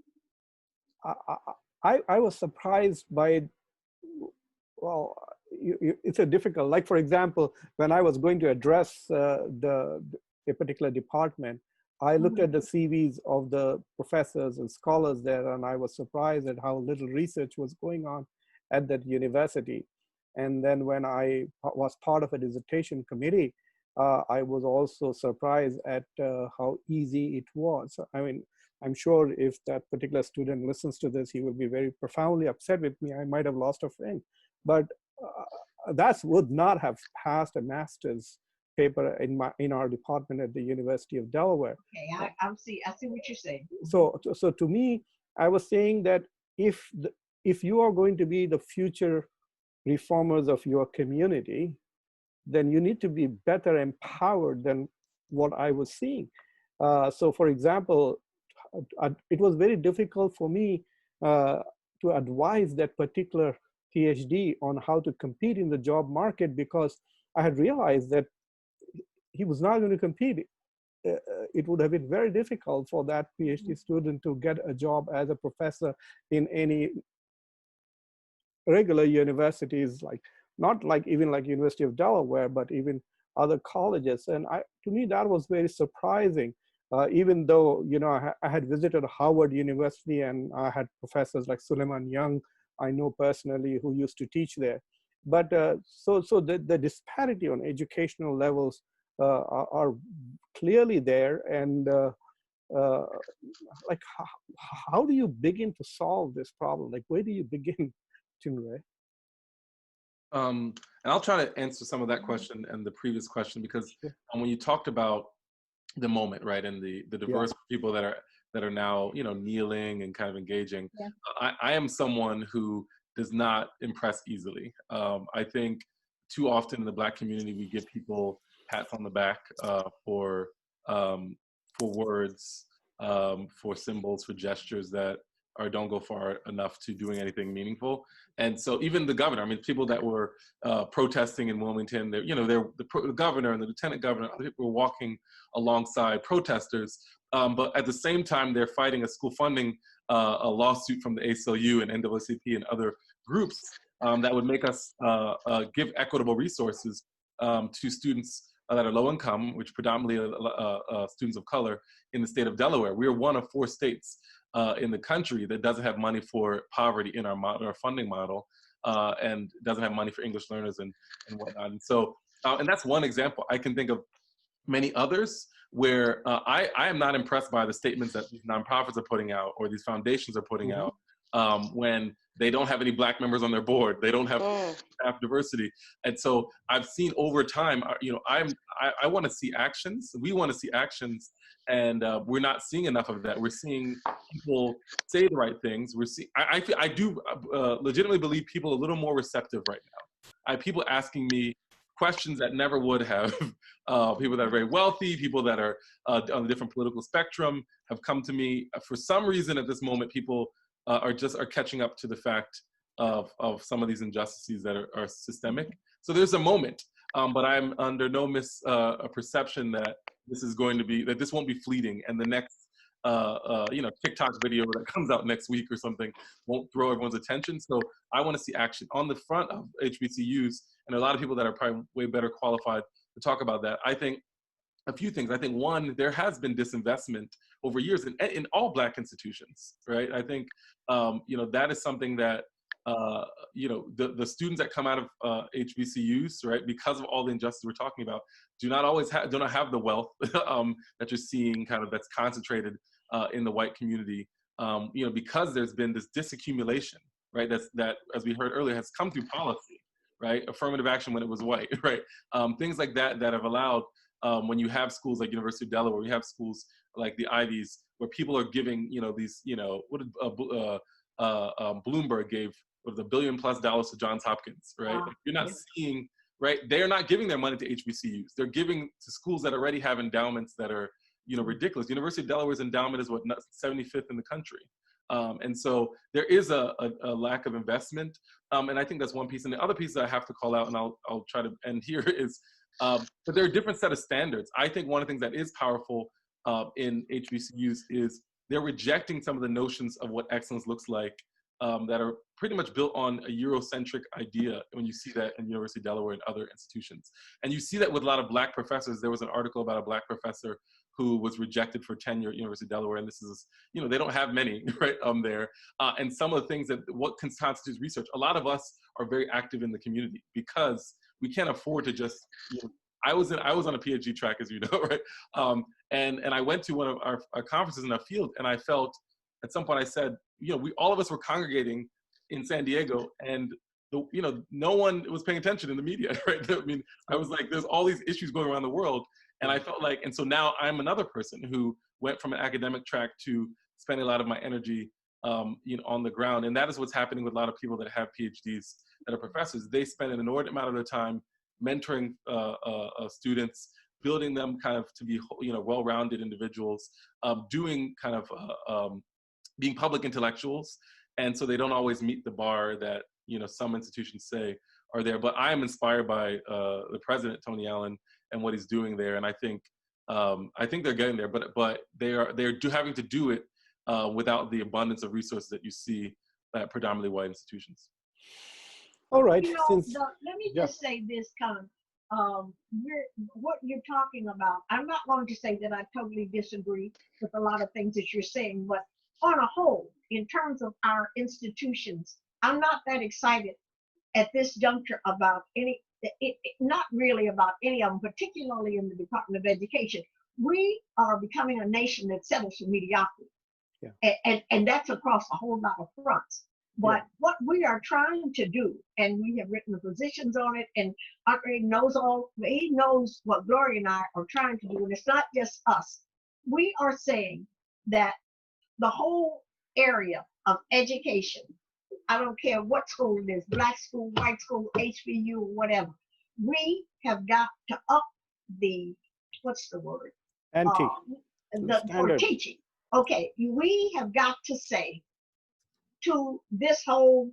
I was surprised by, it's a difficult, like for example, when I was going to address a particular department, I looked at the CVs of the professors and scholars there, and I was surprised at how little research was going on at that university. And then when I was part of a dissertation committee, I was also surprised at how easy it was. I'm sure if that particular student listens to this, he will be very profoundly upset with me. I might have lost a friend. But that would not have passed a master's paper in our department at the University of Delaware. Okay, I see what you're saying. So to me, I was saying that if you are going to be the future reformers of your community, then you need to be better empowered than what I was seeing. So for example, it was very difficult for me to advise that particular PhD on how to compete in the job market, because I had realized that he was not going to compete. It would have been very difficult for that PhD student to get a job as a professor in any regular universities, like not like even like University of Delaware, but even other colleges. And to me, that was very surprising. Even though, you know, I had visited Harvard University and I had professors like Suleiman Young, I know personally, who used to teach there. But so the disparity on educational levels are clearly there. And like, how do you begin to solve this problem? Like, where do you begin, Chinwe? And I'll try to answer some of that question and the previous question, because when you talked about the moment, right, and the diverse people that are now, you know, kneeling and kind of engaging, I am someone who does not impress easily. I think too often in the Black community we give people pats on the back for words, for symbols, for gestures that don't go far enough to doing anything meaningful. And so even the governor, I mean, people that were protesting in Wilmington, you know, the governor and the lieutenant governor, other people were walking alongside protesters, but at the same time, they're fighting a school funding, a lawsuit from the ACLU and NAACP and other groups that would make us give equitable resources to students that are low income, which predominantly are students of color in the state of Delaware. We are one of 4 states in the country that doesn't have money for poverty in our funding model, and doesn't have money for English learners and whatnot. And so, and that's one example. I can think of many others where I am not impressed by the statements that these nonprofits are putting out or these foundations are putting out when they don't have any Black members on their board, they don't have staff diversity. And so I've seen over time, you know, I want to see actions. We want to see actions, and we're not seeing enough of that. We're seeing people say the right things. We're seeing, I do legitimately believe people are a little more receptive right now. I have people asking me questions that never would have. People that are very wealthy, people that are on a different political spectrum have come to me. For some reason at this moment, people are catching up to the fact of some of these injustices that are systemic. So there's a moment, but I'm under no perception that this is going to be, that this won't be fleeting, and the next you know, TikTok video that comes out next week or something won't throw everyone's attention. So I want to see action on the front of HBCUs, and a lot of people that are probably way better qualified to talk about that. I think a few things. I think one, there has been disinvestment over years in all Black institutions, right? I think you know, that is something that you know, the students that come out of HBCUs, right, because of all the injustice we're talking about, do not have the wealth that you're seeing kind of that's concentrated in the white community, you know, because there's been this disaccumulation, right, that, as we heard earlier, has come through policy, right, affirmative action when it was white, right, things like that have allowed, when you have schools like University of Delaware, you have schools like the Ivies, where people are giving, you know, these, you know, what did Bloomberg gave, with $1 billion+ to Johns Hopkins, right? Like, you're not seeing, right? They're not giving their money to HBCUs. They're giving to schools that already have endowments that are, you know, ridiculous. University of Delaware's endowment is what, 75th in the country. And so there is a lack of investment. And I think that's one piece. And the other piece that I have to call out, and I'll try to end here, is but there are a different set of standards. I think one of the things that is powerful in HBCUs is they're rejecting some of the notions of what excellence looks like, that are pretty much built on a Eurocentric idea, when you see that in University of Delaware and other institutions. And you see that with a lot of Black professors. There was an article about a Black professor who was rejected for tenure at University of Delaware, and this is, you know, they don't have many, right, there. And some of the things that, what constitutes research, a lot of us are very active in the community because we can't afford to just, you know, I was on a PhD track, as you know, right? And I went to one of our conferences in our field, and I felt at some point I said, all of us were congregating in San Diego, and no one was paying attention in the media, right? I mean, I was like, there's all these issues going around the world, and I felt like, and so now I'm another person who went from an academic track to spending a lot of my energy, on the ground, and that is what's happening with a lot of people that have PhDs that are professors. They spend an inordinate amount of their time mentoring students, building them kind of to be well-rounded individuals, doing kind of being public intellectuals, and so they don't always meet the bar that some institutions say are there. But I am inspired by the president, Tony Allen, and what he's doing there, and I think they're getting there, but they're having to do it without the abundance of resources that you see at predominantly white institutions. All right. Let me just say this, Khan. What you're talking about, I'm not going to say that I totally disagree with a lot of things that you're saying, but on a whole, in terms of our institutions, I'm not that excited at this juncture about not really about any of them, particularly in the Department of Education. We are becoming a nation that settles for mediocrity. Yeah. And that's across a whole lot of fronts. But what we are trying to do, and we have written the positions on it, and Andre he knows what Gloria and I are trying to do, and it's not just us. We are saying that the whole area of education, I don't care what school it is, black school, white school, HBU, whatever, we have got to up the, what's the word? For teaching. Okay, we have got to say to this whole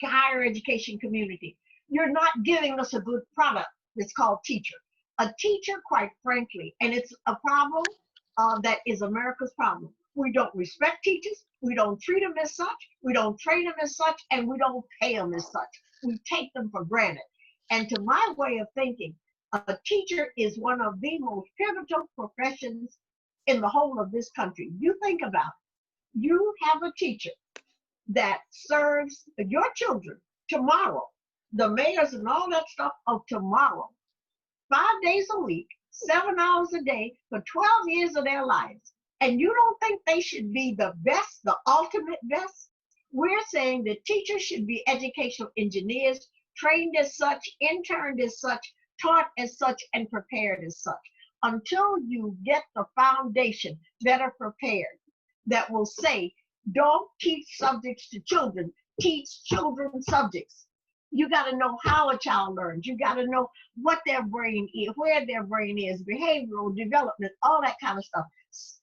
higher education community, you're not giving us a good product that's called teacher. A teacher, quite frankly, and it's a problem that is America's problem. We don't respect teachers, we don't treat them as such, we don't train them as such, and we don't pay them as such. We take them for granted. And to my way of thinking, a teacher is one of the most pivotal professions in the whole of this country. You think about it. You have a teacher that serves your children tomorrow, the mayors and all that stuff of tomorrow, 5 days a week, 7 hours a day for 12 years of their lives. And you don't think they should be the best, the ultimate best? We're saying that teachers should be educational engineers, trained as such, interned as such, taught as such, and prepared as such. Until you get the foundation better prepared, that will say, don't teach subjects to children, teach children subjects. You got to know how a child learns. You got to know what their brain is, where their brain is, behavioral development, all that kind of stuff.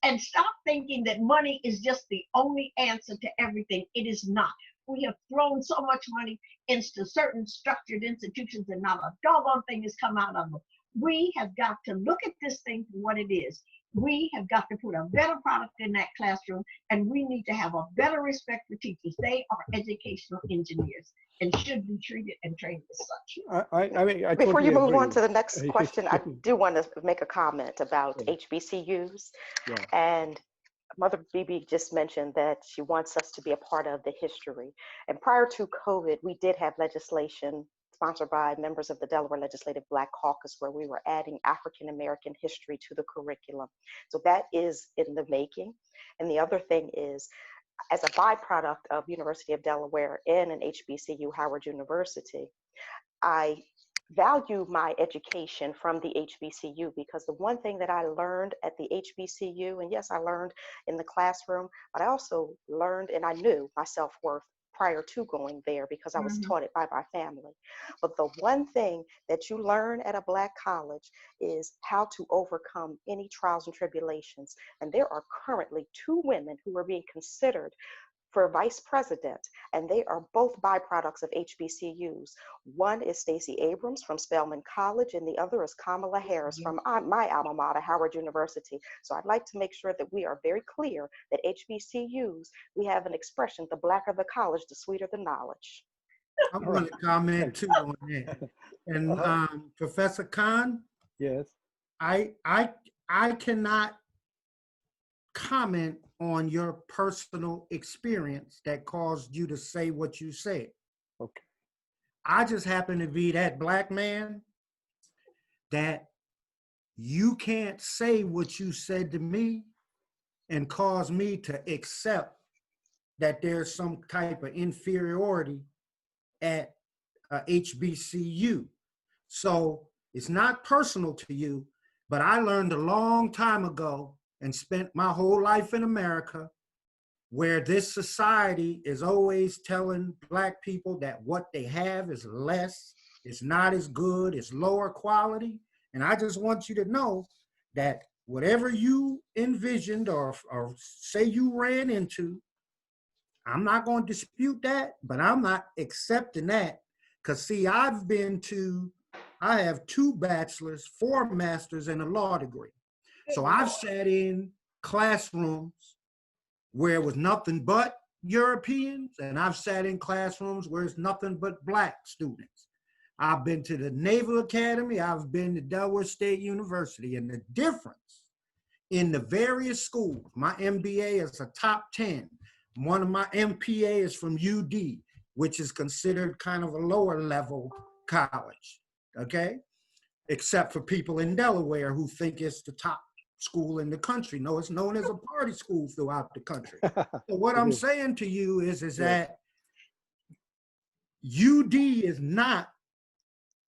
And stop thinking that money is just the only answer to everything. It is not. We have thrown so much money into certain structured institutions and not a doggone thing has come out of them. We have got to look at this thing for what it is. We have got to put a better product in that classroom, and we need to have a better respect for teachers. They are educational engineers and should be treated and trained as such. I Before totally you move agree. on to the next question, I do want to make a comment about HBCUs. Yeah. And Mother Bibi just mentioned that she wants us to be a part of the history. And prior to COVID, we did have legislation sponsored by members of the Delaware Legislative Black Caucus, where we were adding African American history to the curriculum. So that is in the making. And the other thing is, as a byproduct of University of Delaware and an HBCU, Howard University, I value my education from the HBCU, because the one thing that I learned at the HBCU, and yes, I learned in the classroom, but I also learned and I knew my self-worth prior to going there because I was taught it by my family. But the one thing that you learn at a Black college is how to overcome any trials and tribulations. And there are currently 2 women who are being considered for vice president, and they are both byproducts of HBCUs. One is Stacey Abrams from Spelman College, and the other is Kamala Harris from my alma mater, Howard University. So I'd like to make sure that we are very clear that HBCUs, we have an expression, the blacker the college, the sweeter the knowledge. I want to comment too on that. And Professor Khan, yes, I cannot comment on your personal experience that caused you to say what you said. Okay. I just happen to be that Black man that you can't say what you said to me and cause me to accept that there's some type of inferiority at HBCU. So it's not personal to you, but I learned a long time ago and spent my whole life in America where this society is always telling Black people that what they have is less, it's not as good, it's lower quality. And I just want you to know that whatever you envisioned or say you ran into, I'm not going to dispute that, but I'm not accepting that. Because see, I have 2 bachelors, 4 masters, and a law degree. So I've sat in classrooms where it was nothing but Europeans, and I've sat in classrooms where it's nothing but Black students. I've been to the Naval Academy, I've been to Delaware State University, and the difference in the various schools, my MBA is a top 10. One of my MPA is from UD, which is considered kind of a lower level college, okay? Except for people in Delaware who think it's the top school in the country. No, it's known as a party school throughout the country. So what I'm saying to you is that UD is not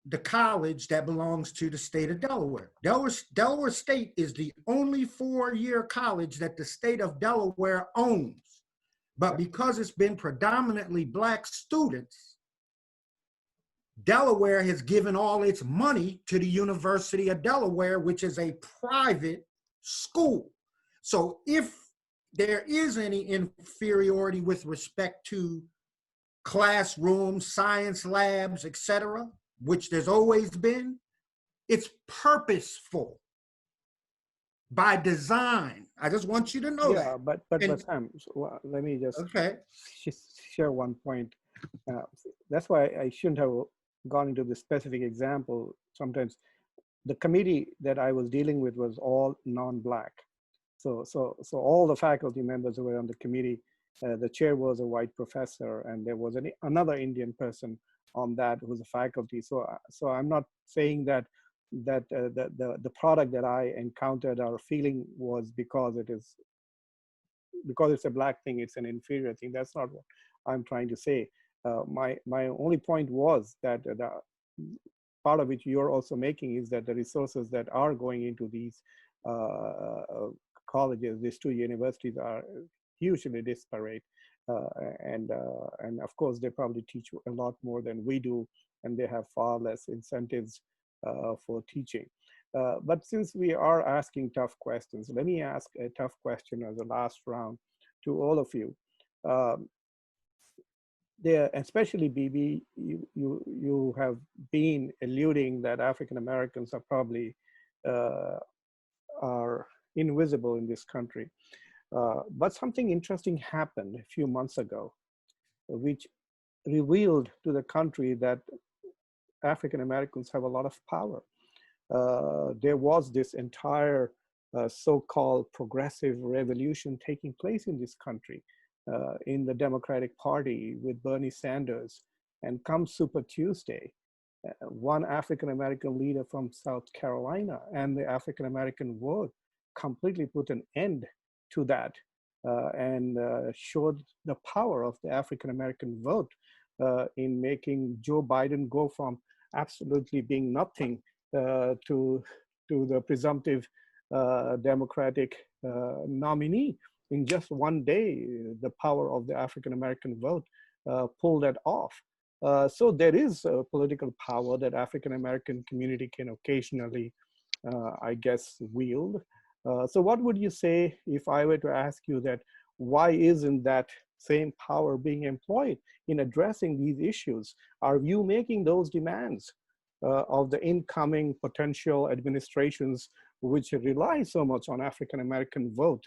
the college that belongs to the state of Delaware. Delaware State is the only 4-year college that the state of Delaware owns. But because it's been predominantly Black students, Delaware has given all its money to the University of Delaware, which is a private school. So if there is any inferiority with respect to classrooms, science labs, etc., which there's always been, it's purposeful by design. I just want you to know that. But Sam, let me just share one point. That's why I shouldn't have gone into the specific example. Sometimes the committee that I was dealing with was all non-Black. So all the faculty members who were on the committee, the chair was a white professor, and there was another Indian person on that who was a faculty. So I'm not saying that the product that I encountered or feeling was because it's a Black thing, it's an inferior thing. That's not what I'm trying to say. My only point was that the part of which you're also making is that the resources that are going into these colleges, these 2 universities, are hugely disparate. And of course, they probably teach a lot more than we do, and they have far less incentives for teaching. But since we are asking tough questions, let me ask a tough question as a last round to all of you. There, especially BB, you have been alluding that African Americans are probably are invisible in this country. But something interesting happened a few months ago, which revealed to the country that African Americans have a lot of power. There was this entire so-called progressive revolution taking place in this country, in the Democratic Party with Bernie Sanders. And come Super Tuesday, one African American leader from South Carolina and the African American vote completely put an end to that and showed the power of the African American vote in making Joe Biden go from absolutely being nothing to the presumptive Democratic nominee. In just one day, the power of the African American vote pulled that off. So there is a political power that African American community can occasionally, I guess, wield. So what would you say if I were to ask you that, why isn't that same power being employed in addressing these issues? Are you making those demands of the incoming potential administrations which rely so much on African American vote?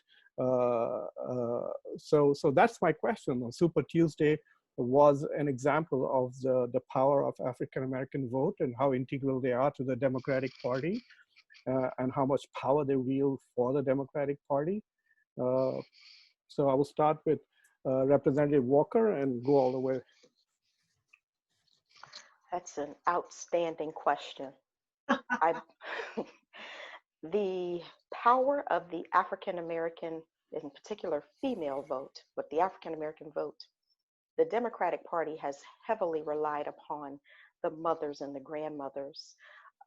So that's my question. Super Tuesday was an example of the power of African American vote and how integral they are to the Democratic Party. And how much power they wield for the Democratic Party. So I will start with Representative Walker and go all the way. That's an outstanding question. I, the power of the African American, in particular female vote, but the African American vote, the Democratic Party has heavily relied upon the mothers and the grandmothers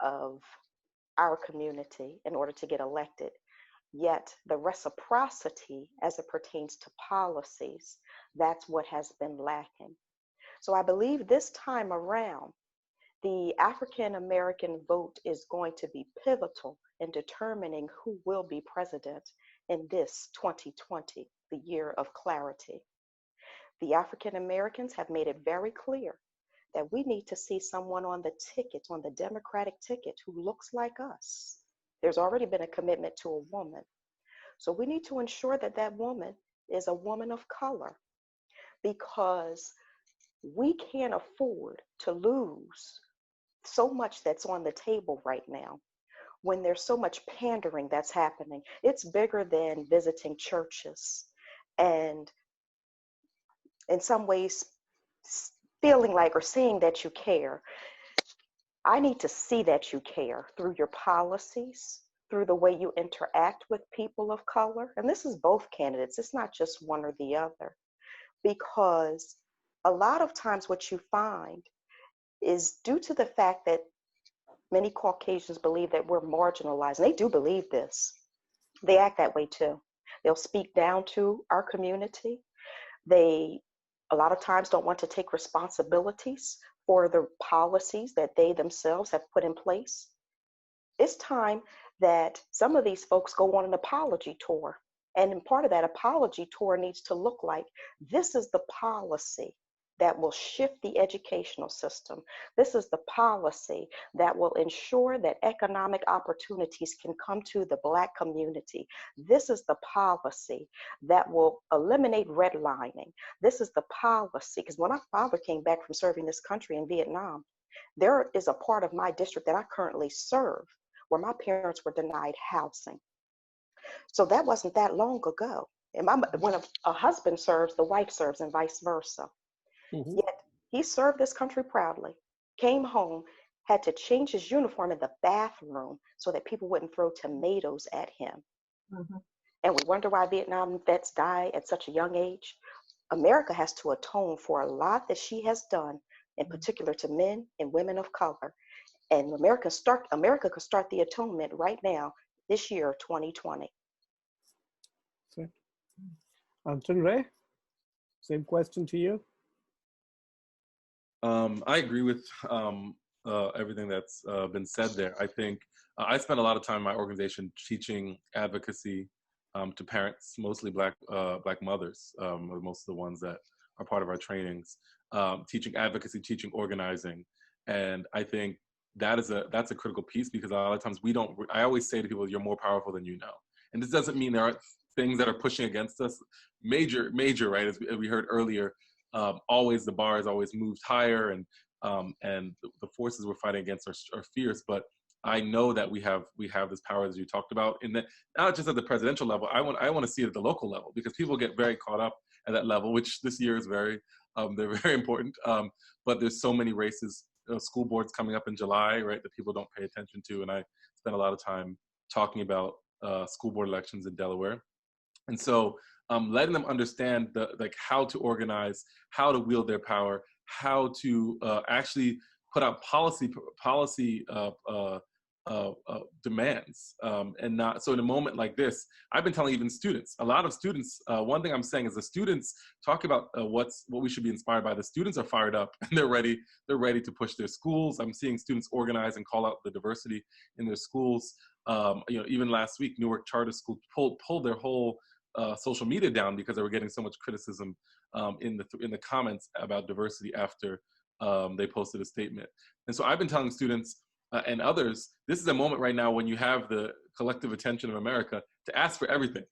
of our community in order to get elected. Yet the reciprocity as it pertains to policies, that's what has been lacking. So I believe this time around, the African American vote is going to be pivotal in determining who will be president in this 2020, the year of clarity. The African Americans have made it very clear that we need to see someone on the ticket, on the Democratic ticket, who looks like us. There's already been a commitment to a woman. So we need to ensure that that woman is a woman of color, because we can't afford to lose so much that's on the table right now when there's so much pandering that's happening. It's bigger than visiting churches and in some ways feeling like or seeing that you care. I need to see that you care through your policies, through the way you interact with people of color. And this is both candidates, it's not just one or the other. Because a lot of times what you find is due to the fact that many Caucasians believe that we're marginalized, and they do believe this. They act that way too. They'll speak down to our community. They, a lot of times, don't want to take responsibilities for the policies that they themselves have put in place. It's time that some of these folks go on an apology tour. And part of that apology tour needs to look like, this is the policy that will shift the educational system. This is the policy that will ensure that economic opportunities can come to the Black community. This is the policy that will eliminate redlining. This is the policy, because when my father came back from serving this country in Vietnam, there is a part of my district that I currently serve where my parents were denied housing. So that wasn't that long ago. And when a husband serves, the wife serves, and vice versa. Mm-hmm. Yet he served this country proudly, came home, had to change his uniform in the bathroom so that people wouldn't throw tomatoes at him. Mm-hmm. And we wonder why Vietnam vets die at such a young age. America has to atone for a lot that she has done, in particular to men and women of color. And America could start the atonement right now, this year, 2020. Uncle Ray, same question to you. I agree with everything that's been said there. I think I spent a lot of time in my organization teaching advocacy to parents, mostly Black mothers, are most of the ones that are part of our trainings, teaching advocacy, teaching organizing. And I think that's a critical piece, because a lot of times I always say to people, you're more powerful than you know. And this doesn't mean there aren't things that are pushing against us. Major, right? As we heard earlier, always the bar is always moved higher, and the forces we're fighting against are fierce. But I know that we have this power, as you talked about, in that not just at the presidential level. I want to see it at the local level, because people get very caught up at that level, which this year is they're very important. But there's so many races, school boards coming up in July, right, that people don't pay attention to. And I spent a lot of time talking about school board elections in Delaware. And so letting them understand how to organize, how to wield their power, how to actually put out policy demands, and not. So in a moment like this, I've been telling even students, a lot of students, one thing I'm saying is the students talk about what we should be inspired by. The students are fired up and they're ready to push their schools. I'm seeing students organize and call out the diversity in their schools. Even last week, Newark Charter School pulled their whole social media down because they were getting so much criticism in the comments about diversity after they posted a statement. And so I've been telling students and others, this is a moment right now when you have the collective attention of America to ask for everything.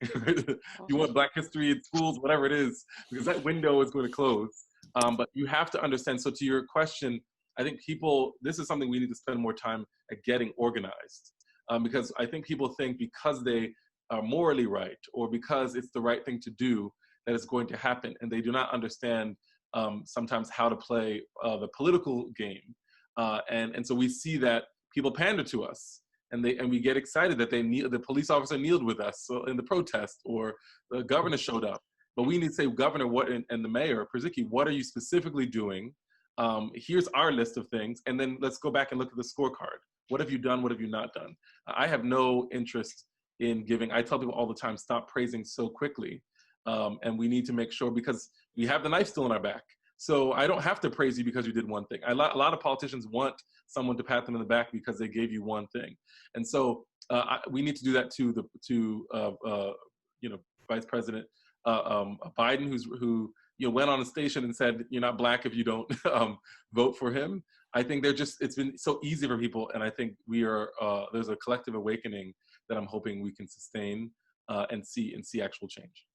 You want Black history in schools, whatever it is, because that window is going to close. But you have to understand. So to your question, I think this is something we need to spend more time at getting organized. Because I think people think because they are morally right, or because it's the right thing to do, that it's going to happen. And they do not understand sometimes how to play the political game. And so we see that people pander to us, and we get excited that the police officer kneeled with us in the protest, or the governor showed up. But we need to say, Governor, what, and the mayor, Przicki, what are you specifically doing? Here's our list of things, and then let's go back and look at the scorecard. What have you done? What have you not done? I have no interest in giving. I tell people all the time, stop praising so quickly. And we need to make sure, because we have the knife still in our back. So I don't have to praise you because you did one thing. A lot of politicians want someone to pat them in the back because they gave you one thing. And so we need to do that to Vice President Biden, who went on a station and said, you're not black if you don't vote for him. I think it's been so easy for people. And I think there's a collective awakening that I'm hoping we can sustain and see actual change.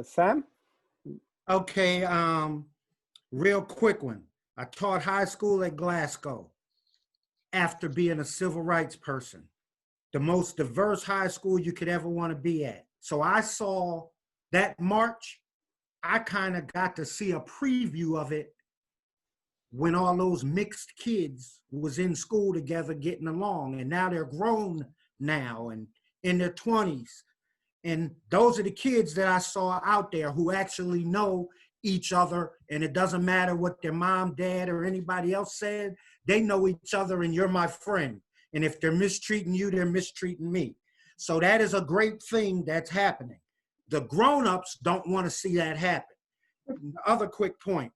Sam? Okay, real quick one. I taught high school at Glasgow after being a civil rights person, the most diverse high school you could ever want to be at. So I saw that march. I kind of got to see a preview of it when all those mixed kids was in school together getting along, and now they're grown now and in their 20s. And those are the kids that I saw out there who actually know each other, and it doesn't matter what their mom, dad, or anybody else said. They know each other, and you're my friend. And if they're mistreating you, they're mistreating me. So that is a great thing that's happening. The grown-ups don't want to see that happen. Other quick point.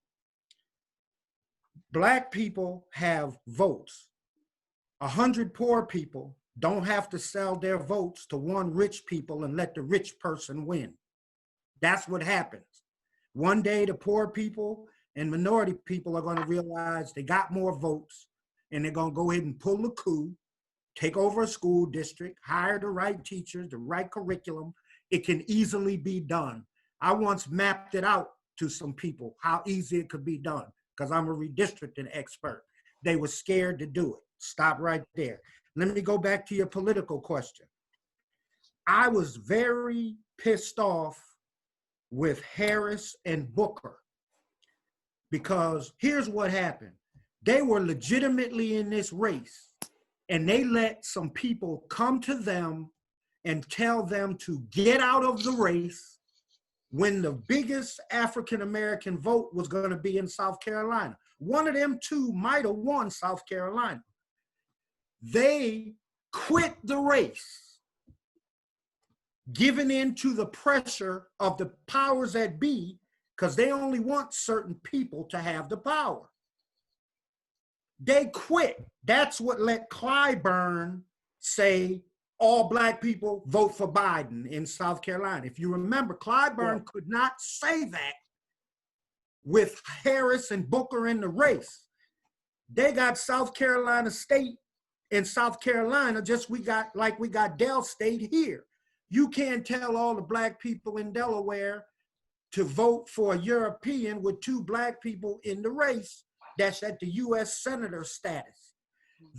Black people have votes. 100 poor people don't have to sell their votes to one rich people and let the rich person win. That's what happens. One day the poor people and minority people are going to realize they got more votes, and they're going to go ahead and pull the coup, take over a school district, hire the right teachers, the right curriculum. It can easily be done. I once mapped it out to some people, how easy it could be done, because I'm a redistricting expert. They were scared to do it. Stop right there. Let me go back to your political question. I was very pissed off with Harris and Booker, because here's what happened. They were legitimately in this race, and they let some people come to them and tell them to get out of the race when the biggest African-American vote was going to be in South Carolina. One of them two might have won South Carolina. They quit the race, giving in to the pressure of the powers that be, because they only want certain people to have the power. They quit. That's what let Clyburn say all black people vote for Biden in South Carolina. If you remember, Clyburn could not say that with Harris and Booker in the race. They got South Carolina State and South Carolina, just we got Dell State here. You can't tell all the black people in Delaware to vote for a European with 2 black people in the race that's at the US Senator status.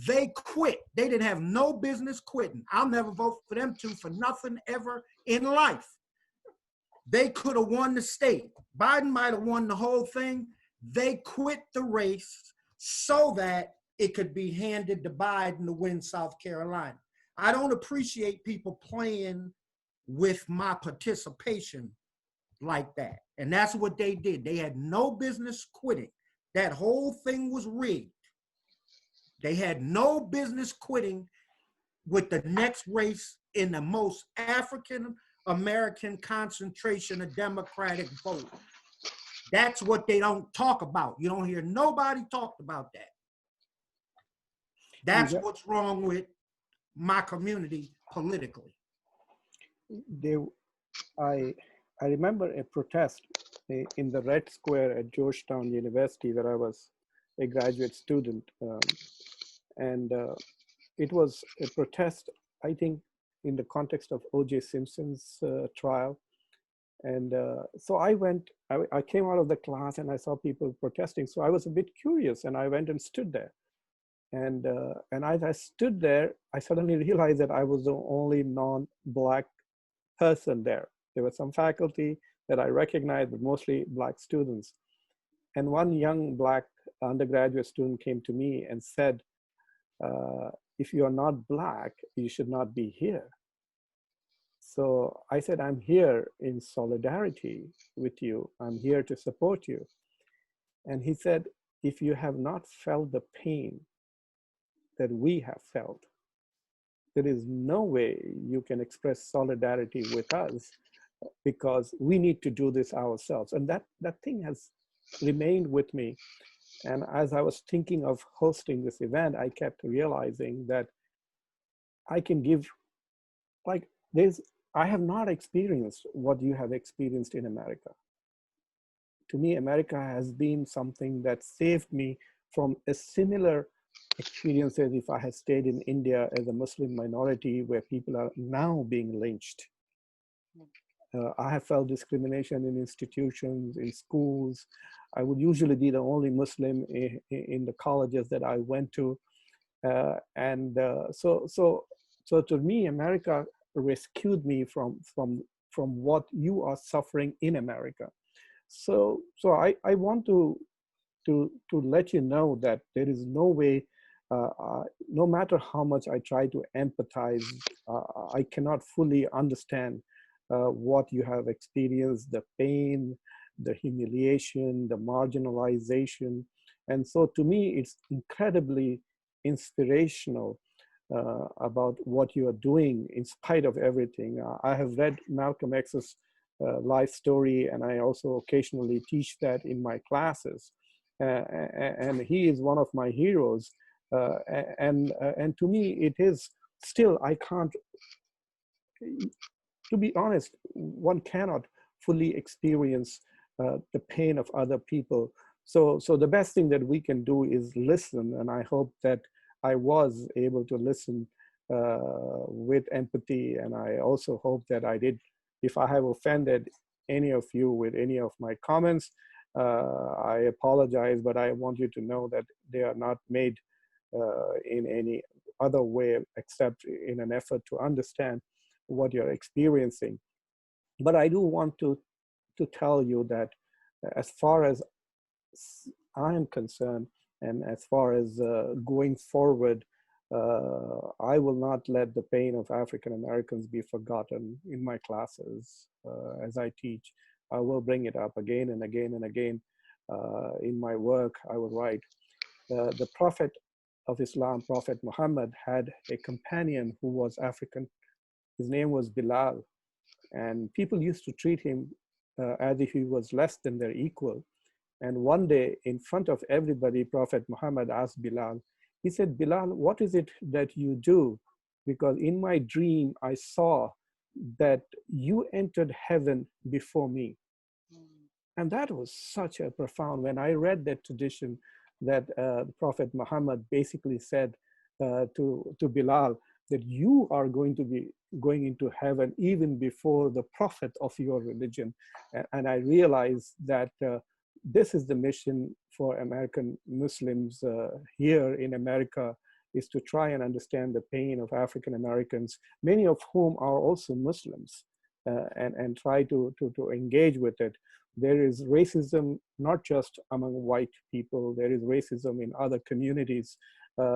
They quit. They didn't have no business quitting. I'll never vote for them two for nothing ever in life. They could have won the state. Biden might have won the whole thing. They quit the race so that it could be handed to Biden to win South Carolina. I don't appreciate people playing with my participation like that. And that's what they did. They had no business quitting. That whole thing was rigged. They had no business quitting with the next race in the most African American concentration of Democratic vote. That's what they don't talk about. You don't hear nobody talk about that. That's what's wrong with my community politically. I remember a protest in the Red Square at Georgetown University, where I was a graduate student. It was a protest, I think, in the context of O.J. Simpson's trial. And so I came out of the class and I saw people protesting. So I was a bit curious, and I went and stood there. And as I stood there, I suddenly realized that I was the only non-Black person there. There were some faculty that I recognized, but mostly Black students. And one young Black undergraduate student came to me and said, if you are not Black, you should not be here. So I said, I'm here in solidarity with you. I'm here to support you. And he said, if you have not felt the pain that we have felt, there is no way you can express solidarity with us, because we need to do this ourselves. And that thing has remained with me. And as I was thinking of hosting this event, I kept realizing that I can give, like, I have not experienced what you have experienced in America. To me, America has been something that saved me from a similar experiences if I had stayed in India as a Muslim minority, where people are now being lynched. I have felt discrimination in institutions, in schools. I would usually be the only Muslim in the colleges that I went to. So to me, America rescued me from what you are suffering in America. So I want to let you know that there is no way, no matter how much I try to empathize, I cannot fully understand what you have experienced, the pain, the humiliation, the marginalization. And so to me, it's incredibly inspirational about what you are doing in spite of everything. I have read Malcolm X's life story, and I also occasionally teach that in my classes. And he is one of my heroes. And to me, it is still, I can't, to be honest, one cannot fully experience the pain of other people. So the best thing that we can do is listen. And I hope that I was able to listen with empathy. And I also hope that I did, if I have offended any of you with any of my comments, I apologize, but I want you to know that they are not made in any other way except in an effort to understand what you're experiencing. But I do want to tell you that as far as I am concerned, and as far as going forward, I will not let the pain of African Americans be forgotten in my classes as I teach. I will bring it up again and again and again in my work. I will write. The Prophet of Islam, Prophet Muhammad, had a companion who was African. His name was Bilal, and people used to treat him as if he was less than their equal. And one day, in front of everybody, Prophet Muhammad asked Bilal, he said, Bilal, what is it that you do? Because in my dream, I saw that you entered heaven before me. And that was such a profound, when I read that tradition, that Prophet Muhammad basically said to Bilal, that you are going to be going into heaven even before the prophet of your religion. And I realized that this is the mission for American Muslims here in America, is to try and understand the pain of African Americans, many of whom are also Muslims, and try to engage with it. There is racism, not just among white people, there is racism in other communities,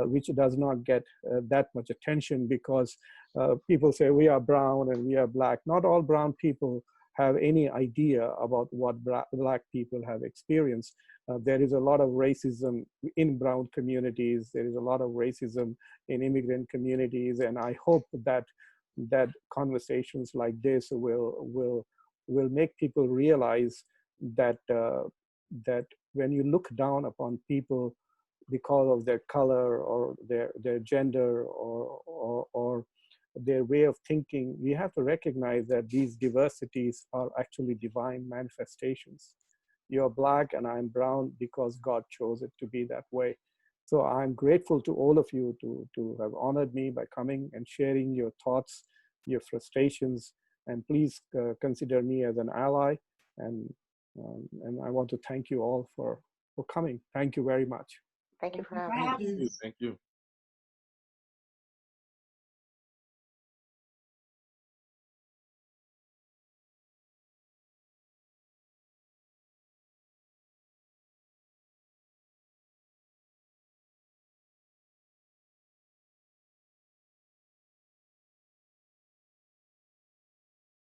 which does not get that much attention because people say we are brown and we are Black. Not all brown people have any idea about what Black people have experienced. There is a lot of racism in brown communities. There is a lot of racism in immigrant communities. And I hope that conversations like this will make people realize that that when you look down upon people because of their color or their gender or their way of thinking, we have to recognize that these diversities are actually divine manifestations. You're Black and I'm brown because God chose it to be that way. So I'm grateful to all of you to have honored me by coming and sharing your thoughts, your frustrations, and please consider me as an ally. And I want to thank you all for coming. Thank you very much. Thank you for having me. Thank you.